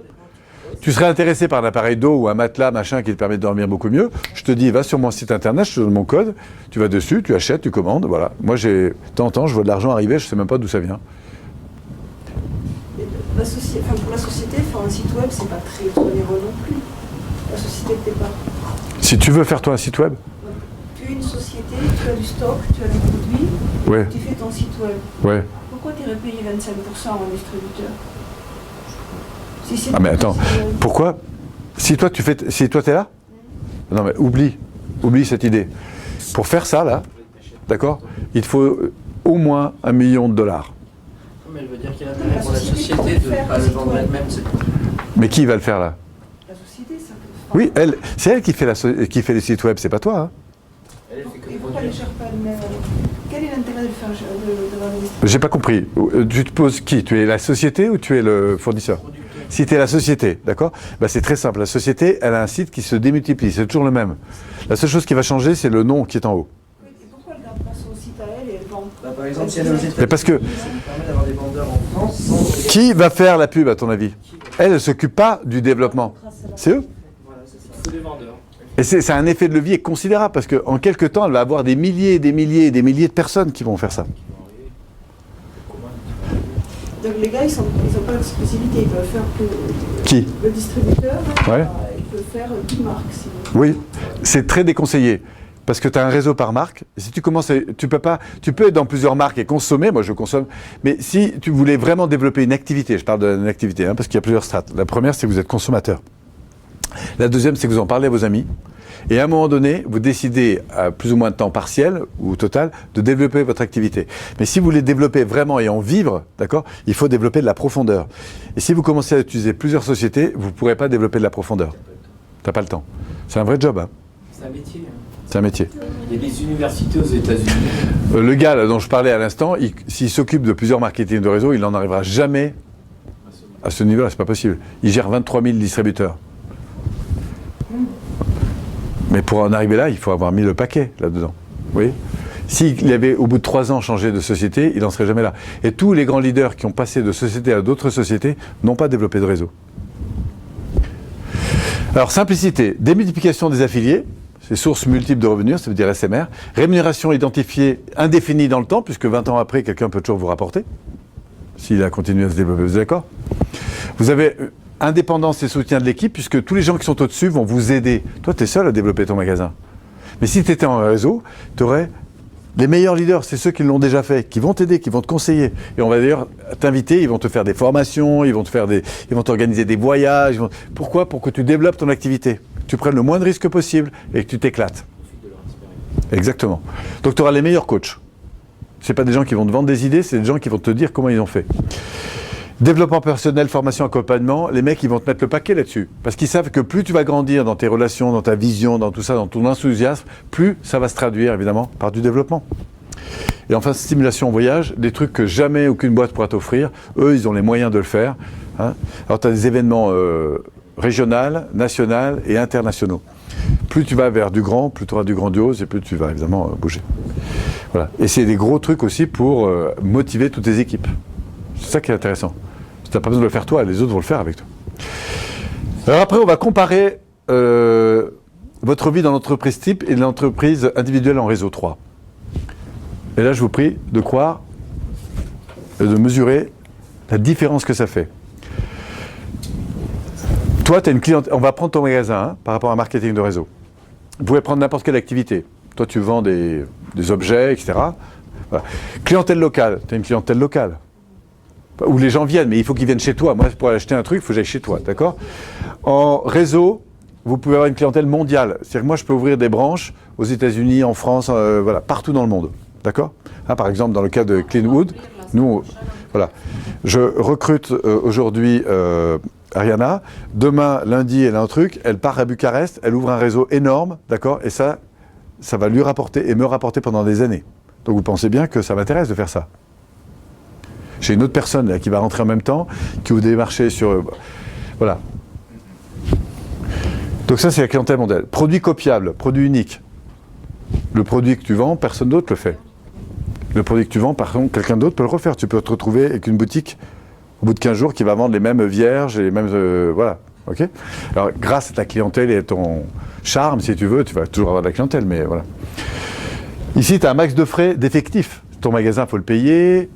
[SPEAKER 1] Tu serais intéressé par un appareil d'eau ou un matelas, machin, qui te permet de dormir beaucoup mieux. Je te dis, va sur mon site internet, je te donne mon code, tu vas dessus, tu achètes, tu commandes, voilà. Moi, de temps en temps, je vois de l'argent arriver, je ne sais même pas d'où ça vient.
[SPEAKER 2] Pour la société, faire un site web, c'est pas très onéreux non plus. La société de départ.
[SPEAKER 1] Si tu veux faire toi un site web.
[SPEAKER 2] Tu es une société, tu as du stock, tu as des produits,
[SPEAKER 1] Ouais.
[SPEAKER 2] tu fais ton site web.
[SPEAKER 1] Ouais.
[SPEAKER 2] Pourquoi tu irais payer 25% en distributeur ?
[SPEAKER 1] Ah mais attends, pourquoi ? Si toi t'es là ? Non mais oublie cette idée. Pour faire ça là, d'accord ? Il te faut au moins $1 million.
[SPEAKER 3] Mais elle veut dire qu'il y a intérêt pour la société de ne pas le vendre elle-même, c'est tout.
[SPEAKER 1] Mais qui va le faire là ?
[SPEAKER 2] La société, ça peut.
[SPEAKER 1] Oui, c'est elle qui fait les sites web, c'est pas toi. Hein ?
[SPEAKER 3] Elle fait que
[SPEAKER 2] Et pourquoi
[SPEAKER 3] produire.
[SPEAKER 2] elle ne gère pas elle-même ? Quel est l'intérêt de faire de l'investissement ?
[SPEAKER 1] J'ai pas compris. Tu te poses qui ? Tu es la société ou tu es le fournisseur ? Si tu es la société, d'accord ? C'est très simple. La société, elle a un site qui se démultiplie. C'est toujours le même. La seule chose qui va changer, c'est le nom qui est en haut.
[SPEAKER 2] Et pourquoi elle ne garde pas son site à elle et elle vend ?
[SPEAKER 3] Par exemple, si elle est aux États-Unis,
[SPEAKER 1] Mais parce que-
[SPEAKER 3] ça lui permet d'avoir des vendeurs en France sans...
[SPEAKER 1] Qui va faire la pub, à ton avis ? Elle ne s'occupe pas du développement. C'est eux ?
[SPEAKER 3] Voilà, c'est ça. C'est des vendeurs.
[SPEAKER 1] Et c'est un effet de levier considérable parce qu'en quelques temps, elle va avoir des milliers et des milliers et des milliers de personnes qui vont faire ça.
[SPEAKER 2] Donc les gars, ils n'ont pas l'exclusivité, ils peuvent faire que
[SPEAKER 1] Qui ?
[SPEAKER 2] le distributeur,
[SPEAKER 1] Ouais.
[SPEAKER 2] il peut faire toute marque. Si vous voulez.
[SPEAKER 1] Oui, c'est très déconseillé. Parce que tu as un réseau par marque. Et si tu commences, tu peux être dans plusieurs marques et consommer. Moi, je consomme. Mais si tu voulais vraiment développer une activité, je parle d'une activité, parce qu'il y a plusieurs strates. La première, c'est que vous êtes consommateur. La deuxième, c'est que vous en parlez à vos amis. Et à un moment donné, vous décidez, à plus ou moins de temps partiel ou total, de développer votre activité. Mais si vous voulez développer vraiment et en vivre, d'accord, il faut développer de la profondeur. Et si vous commencez à utiliser plusieurs sociétés, vous ne pourrez pas développer de la profondeur. Tu n'as pas le temps. C'est un vrai job. Hein.
[SPEAKER 3] C'est un métier.
[SPEAKER 1] C'est un métier.
[SPEAKER 3] Il y a des universités aux États-Unis.
[SPEAKER 1] Le gars là, dont je parlais à l'instant, s'il s'occupe de plusieurs marketing de réseau, il n'en arrivera jamais à ce niveau-là, c'est pas possible. Il gère 23 000 distributeurs. Mais pour en arriver là, il faut avoir mis le paquet là-dedans. Vous voyez ? S'il avait, au bout de 3 ans, changé de société, il n'en serait jamais là. Et tous les grands leaders qui ont passé de société à d'autres sociétés n'ont pas développé de réseau. Alors, simplicité, démultiplication des affiliés, c'est sources multiples de revenus, ça veut dire SMR. Rémunération identifiée indéfinie dans le temps, puisque 20 ans après, quelqu'un peut toujours vous rapporter, s'il a continué à se développer, vous êtes d'accord ? Vous avez indépendance et soutien de l'équipe, puisque tous les gens qui sont au-dessus vont vous aider. Toi, tu es seul à développer ton magasin. Mais si tu étais en réseau, tu aurais les meilleurs leaders, c'est ceux qui l'ont déjà fait, qui vont t'aider, qui vont te conseiller. Et on va d'ailleurs t'inviter, ils vont te faire des formations, ils vont t'organiser des voyages. Pourquoi ? Pour que tu développes ton activité. Tu prennes le moins de risques possible et que tu t'éclates. Exactement. Donc tu auras les meilleurs coachs. Ce pas des gens qui vont te vendre des idées, c'est des gens qui vont te dire comment ils ont fait. Développement personnel, formation, accompagnement, les mecs ils vont te mettre le paquet là-dessus. Parce qu'ils savent que plus tu vas grandir dans tes relations, dans ta vision, dans tout ça, dans ton enthousiasme, plus ça va se traduire évidemment par du développement. Et enfin, stimulation en voyage, des trucs que jamais aucune boîte pourra t'offrir. Eux, ils ont les moyens de le faire. Hein. Alors tu as des événements régionaux, nationaux et internationaux. Plus tu vas vers du grand, plus tu auras du grandiose et plus tu vas évidemment bouger. Voilà. Et c'est des gros trucs aussi pour motiver toutes tes équipes. C'est ça qui est intéressant. Tu n'as pas besoin de le faire toi, les autres vont le faire avec toi. Alors après, on va comparer votre vie dans l'entreprise type et l'entreprise individuelle en réseau 3. Et là, je vous prie de croire et de mesurer la différence que ça fait. Toi, tu as une clientèle. On va prendre ton magasin hein, par rapport à un marketing de réseau. Vous pouvez prendre n'importe quelle activité. Toi, tu vends des objets, etc. Voilà. Clientèle locale. Tu as une clientèle locale. Où les gens viennent, mais il faut qu'ils viennent chez toi. Moi, pour acheter un truc, il faut que j'aille chez toi, d'accord ? En réseau, vous pouvez avoir une clientèle mondiale. C'est-à-dire que moi, je peux ouvrir des branches aux États-Unis, en France, voilà, partout dans le monde, d'accord ? Hein, par exemple, dans le cas de Cleanwood, nous, voilà, je recrute aujourd'hui Ariana. Demain, lundi, elle a un truc, elle part à Bucarest, elle ouvre un réseau énorme, d'accord ? Et ça va lui rapporter et me rapporter pendant des années. Donc, vous pensez bien que ça m'intéresse de faire ça. J'ai une autre personne là, qui va rentrer en même temps, qui ouvre des marchés sur... voilà. Donc ça, c'est la clientèle mondiale. Produit copiable, produit unique. Le produit que tu vends, personne d'autre le fait. Le produit que tu vends, par contre, quelqu'un d'autre peut le refaire. Tu peux te retrouver avec une boutique, au bout de 15 jours, qui va vendre les mêmes vierges et les mêmes... voilà. Ok ? Alors, grâce à ta clientèle et à ton charme, si tu veux, tu vas toujours avoir de la clientèle, mais voilà. Ici, tu as un max de frais d'effectifs. Ton magasin, il faut le payer...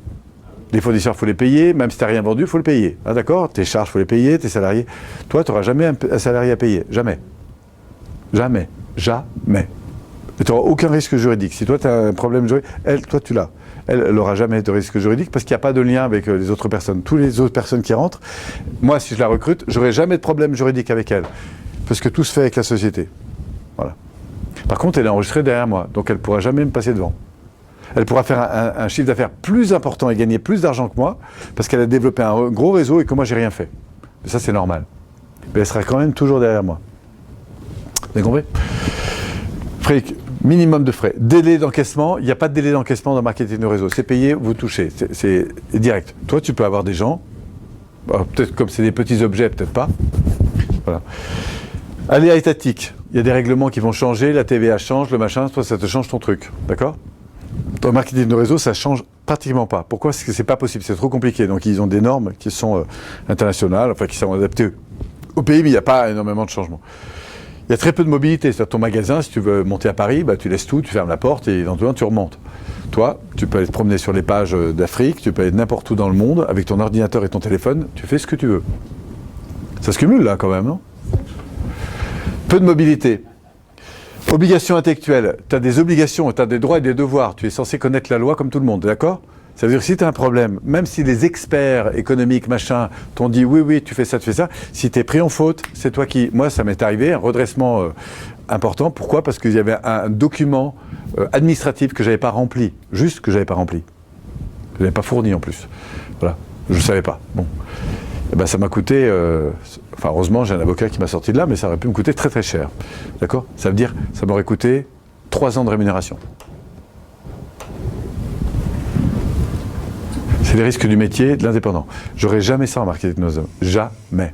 [SPEAKER 1] Les fournisseurs, il faut les payer. Même si tu n'as rien vendu, il faut le payer. Ah, d'accord ? Tes charges, il faut les payer. Tes salariés. Toi, tu n'auras jamais un salarié à payer. Jamais. Jamais. Jamais. Tu n'auras aucun risque juridique. Si toi, tu as un problème juridique, toi, tu l'as. Elle n'aura jamais de risque juridique parce qu'il n'y a pas de lien avec les autres personnes. Toutes les autres personnes qui rentrent, moi, si je la recrute, je n'aurai jamais de problème juridique avec elle. Parce que tout se fait avec la société. Voilà. Par contre, elle est enregistrée derrière moi. Donc, elle ne pourra jamais me passer devant. Elle pourra faire un chiffre d'affaires plus important et gagner plus d'argent que moi parce qu'elle a développé un gros réseau et que moi, j'ai rien fait. Mais ça, c'est normal. Mais elle sera quand même toujours derrière moi. Vous avez compris ? Frais, minimum de frais. Délai d'encaissement, il n'y a pas de délai d'encaissement dans le marketing de réseau. C'est payé, vous touchez. C'est direct. Toi, tu peux avoir des gens, peut-être comme c'est des petits objets, peut-être pas. Voilà. Aléa étatique. Il y a des règlements qui vont changer, la TVA change, le machin, toi, ça te change ton truc. D'accord ? Dans le marketing de réseau, ça ne change pratiquement pas. Pourquoi ? Parce que ce n'est pas possible, c'est trop compliqué. Donc, ils ont des normes qui sont internationales, enfin, qui sont adaptées au pays, mais il n'y a pas énormément de changements. Il y a très peu de mobilité. C'est-à-dire, ton magasin, si tu veux monter à Paris, tu laisses tout, tu fermes la porte et dans tout tu remontes. Toi, tu peux aller te promener sur les pages d'Afrique, tu peux aller n'importe où dans le monde, avec ton ordinateur et ton téléphone, tu fais ce que tu veux. Ça se cumule, là, quand même, non ? Peu de mobilité. Obligation intellectuelle, tu as des obligations, tu as des droits et des devoirs, tu es censé connaître la loi comme tout le monde, d'accord ? Ça veut dire que si tu as un problème, même si les experts économiques, machin, t'ont dit oui, tu fais ça, si tu es pris en faute, c'est toi qui... Moi, ça m'est arrivé, un redressement important. Pourquoi ? Parce qu'il y avait un document administratif que je n'avais pas rempli, juste que je n'avais pas rempli. Je ne l'avais pas fourni en plus. Voilà, je ne savais pas. Bon. Et ben, ça m'a coûté... Enfin, heureusement, j'ai un avocat qui m'a sorti de là, mais ça aurait pu me coûter très très cher. D'accord ? Ça veut dire ça m'aurait coûté 3 ans de rémunération. C'est les risques du métier de l'indépendant. J'aurais jamais ça en marketing de réseau. Jamais.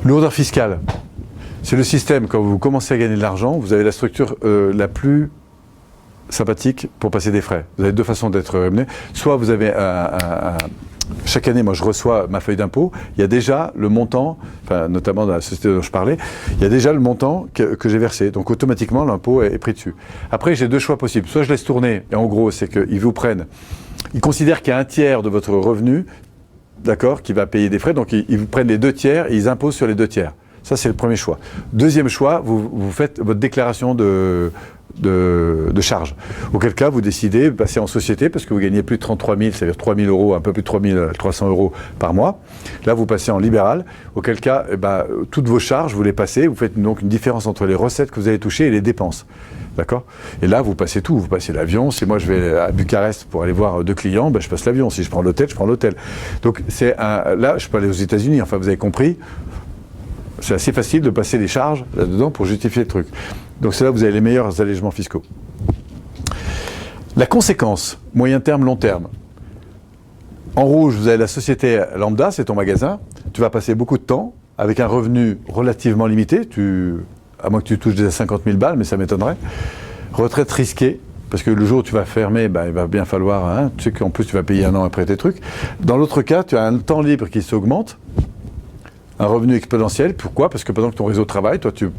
[SPEAKER 1] Lourdeur fiscale. C'est le système, quand vous commencez à gagner de l'argent, vous avez la structure la plus sympathique pour passer des frais. Vous avez 2 façons d'être rémunéré. Soit vous avez chaque année, moi je reçois ma feuille d'impôt, il y a déjà le montant, enfin, notamment dans la société dont je parlais, il y a déjà le montant que j'ai versé. Donc automatiquement, l'impôt est pris dessus. Après, j'ai 2 choix possibles. Soit je laisse tourner, et en gros, c'est qu'ils vous prennent, ils considèrent qu'il y a 1/3 de votre revenu, d'accord, qui va payer des frais, donc ils vous prennent les 2 tiers et ils imposent sur les 2 tiers. Ça, c'est le premier choix. Deuxième choix, vous faites votre déclaration de charge. Auquel cas, vous décidez de passer en société parce que vous gagnez plus de 33 000, c'est-à-dire 3 000 euros, un peu plus de 3 300 euros par mois. Là, vous passez en libéral. Auquel cas, toutes vos charges, vous les passez. Vous faites donc une différence entre les recettes que vous allez toucher et les dépenses. D'accord ? Et là, vous passez tout. Vous passez l'avion. Si moi, je vais à Bucarest pour aller voir 2 clients, je passe l'avion. Si je prends l'hôtel, je prends l'hôtel. Donc, là, je peux aller aux États-Unis. Enfin, vous avez compris. C'est assez facile de passer les charges là-dedans pour justifier le truc. Donc c'est là que vous avez les meilleurs allègements fiscaux. La conséquence, moyen terme, long terme. En rouge, vous avez la société lambda, c'est ton magasin. Tu vas passer beaucoup de temps avec un revenu relativement limité. À moins que tu touches déjà 50 000 balles, mais ça m'étonnerait. Retraite risquée. Parce que le jour où tu vas fermer, il va bien falloir... tu sais qu'en plus, tu vas payer 1 an après tes trucs. Dans l'autre cas, tu as un temps libre qui s'augmente. Un revenu exponentiel, pourquoi ? Parce que pendant que ton réseau travaille, toi tu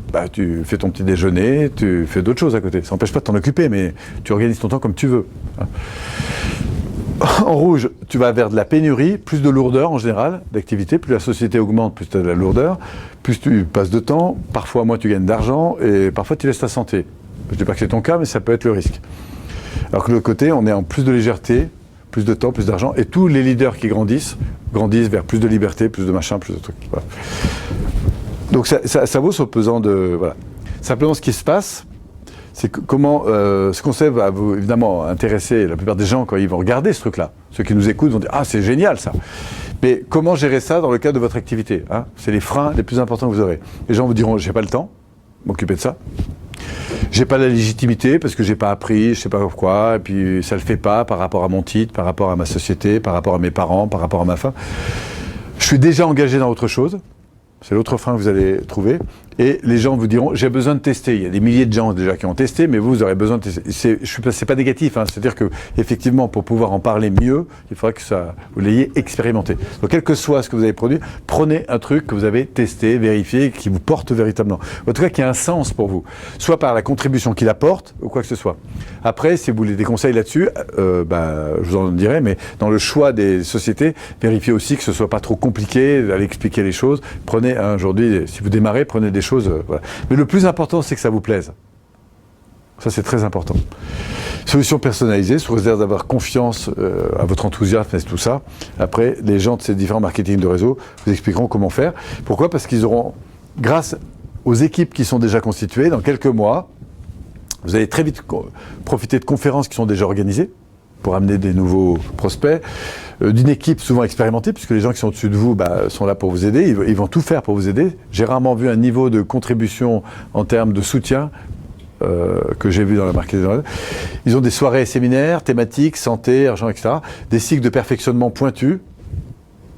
[SPEAKER 1] fais ton petit déjeuner, tu fais d'autres choses à côté. Ça n'empêche pas de t'en occuper, mais tu organises ton temps comme tu veux. En rouge, tu vas vers de la pénurie, plus de lourdeur en général d'activité, plus la société augmente, plus tu as de la lourdeur, plus tu passes de temps, parfois moins tu gagnes d'argent, et parfois tu laisses ta santé. Je ne dis pas que c'est ton cas, mais ça peut être le risque. Alors que de l'autre côté, on est en plus de légèreté, plus de temps, plus d'argent, et tous les leaders qui grandissent vers plus de liberté, plus de machin, plus de trucs. Voilà. Donc ça vaut sur le pesant de... Voilà. Simplement, ce qui se passe, c'est que comment... ce concept va vous, évidemment, intéresser la plupart des gens quand ils vont regarder ce truc-là. Ceux qui nous écoutent vont dire « Ah, c'est génial, ça !» Mais comment gérer ça dans le cadre de votre activité, hein ? C'est les freins les plus importants que vous aurez. Les gens vous diront « J'ai pas le temps, m'occuper de ça. » J'ai pas la légitimité parce que j'ai pas appris, je sais pas pourquoi, et puis ça le fait pas par rapport à mon titre, par rapport à ma société, par rapport à mes parents, par rapport à ma femme. Je suis déjà engagé dans autre chose. C'est l'autre frein que vous allez trouver. Et les gens vous diront, j'ai besoin de tester. Il y a des milliers de gens déjà qui ont testé, mais vous aurez besoin de tester. C'est pas négatif, hein. C'est-à-dire que, effectivement, pour pouvoir en parler mieux, il faudra que vous l'ayez expérimenté. Donc, quel que soit ce que vous avez produit, prenez un truc que vous avez testé, vérifié, qui vous porte véritablement. En tout cas, qui a un sens pour vous. Soit par la contribution qu'il apporte, ou quoi que ce soit. Après, si vous voulez des conseils là-dessus, je vous en dirai, mais dans le choix des sociétés, vérifiez aussi que ce soit pas trop compliqué, d'aller expliquer les choses. Prenez, aujourd'hui, si vous démarrez, prenez des choses, voilà. Mais le plus important, c'est que ça vous plaise. Ça, c'est très important. Solution personnalisée, sous réserve d'avoir confiance à votre enthousiasme et tout ça. Après, les gens de ces différents marketing de réseau vous expliqueront comment faire. Pourquoi ? Parce qu'ils auront, grâce aux équipes qui sont déjà constituées, dans quelques mois, vous allez très vite profiter de conférences qui sont déjà organisées pour amener des nouveaux prospects, d'une équipe souvent expérimentée, puisque les gens qui sont au-dessus de vous sont là pour vous aider, ils vont tout faire pour vous aider. J'ai rarement vu un niveau de contribution en termes de soutien que j'ai vu dans la marketing. Ils ont des soirées et séminaires thématiques, santé, argent, etc. Des cycles de perfectionnement pointus,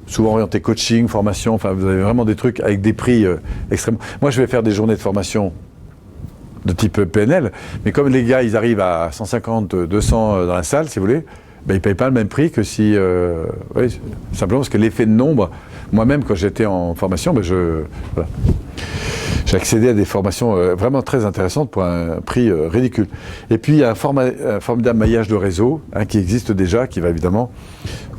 [SPEAKER 1] souvent orientés coaching, formation, enfin vous avez vraiment des trucs avec des prix extrêmement... Moi je vais faire des journées de formation de type PNL, mais comme les gars ils arrivent à 150, 200 dans la salle, si vous voulez, ils ne payent pas le même prix que si... oui, simplement parce que l'effet de nombre, moi-même quand j'étais en formation, voilà. J'ai accédé à des formations vraiment très intéressantes pour un prix ridicule. Et puis il y a un formidable maillage de réseau qui existe déjà, qui va évidemment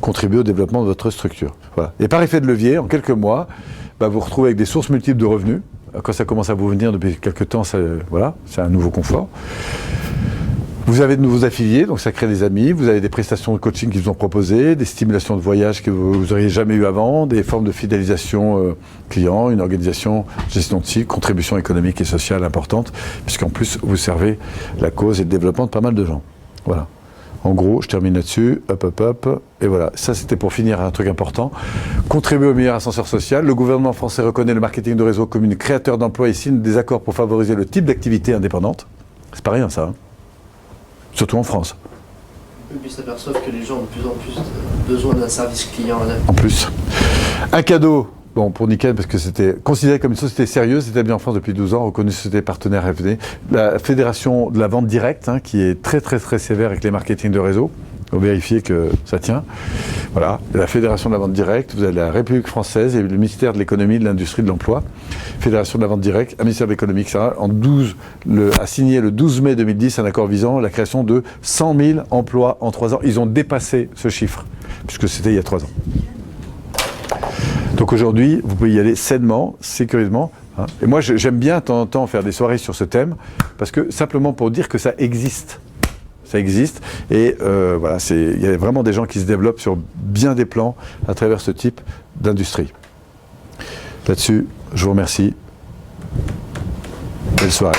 [SPEAKER 1] contribuer au développement de votre structure. Voilà. Et par effet de levier, en quelques mois, vous vous retrouvez avec des sources multiples de revenus. Quand ça commence à vous venir depuis quelques temps, voilà, c'est un nouveau confort. Vous avez de nouveaux affiliés, donc ça crée des amis. Vous avez des prestations de coaching qui vous ont proposées, des stimulations de voyage que vous n'auriez jamais eu avant, des formes de fidélisation client, une organisation, gestion de cycle, contribution économique et sociale importante, puisqu'en plus vous servez la cause et le développement de pas mal de gens. Voilà. En gros, je termine là-dessus, hop, et voilà. Ça, c'était pour finir un truc important. Contribuer au meilleur ascenseur social. Le gouvernement français reconnaît le marketing de réseau comme un créateur d'emplois et signe des accords pour favoriser le type d'activité indépendante. C'est pas rien, ça. Hein. Surtout en France.
[SPEAKER 3] Et puis ils s'aperçoivent que les gens ont de plus en plus besoin d'un service client adapté.
[SPEAKER 1] En plus. Un cadeau, bon, pour Nickel, parce que c'était considéré comme une société sérieuse, établie en France depuis 12 ans, reconnue société partenaire FD. La Fédération de la vente directe, hein, qui est très très très sévère avec les marketing de réseau. Pour vérifier que ça tient. Voilà, la Fédération de la vente directe, vous avez la République française et le ministère de l'économie, de l'industrie, de l'emploi. Fédération de la vente directe, un ministère de l'économie, etc. A signé le 12 mai 2010 un accord visant la création de 100 000 emplois en 3 ans. Ils ont dépassé ce chiffre, puisque c'était il y a 3 ans. Donc aujourd'hui, vous pouvez y aller sainement, sécurisement. Hein. Et moi, j'aime bien de temps en temps faire des soirées sur ce thème, parce que simplement pour dire que ça existe. Ça existe et voilà, il y a vraiment des gens qui se développent sur bien des plans à travers ce type d'industrie. Là-dessus, je vous remercie. Belle soirée.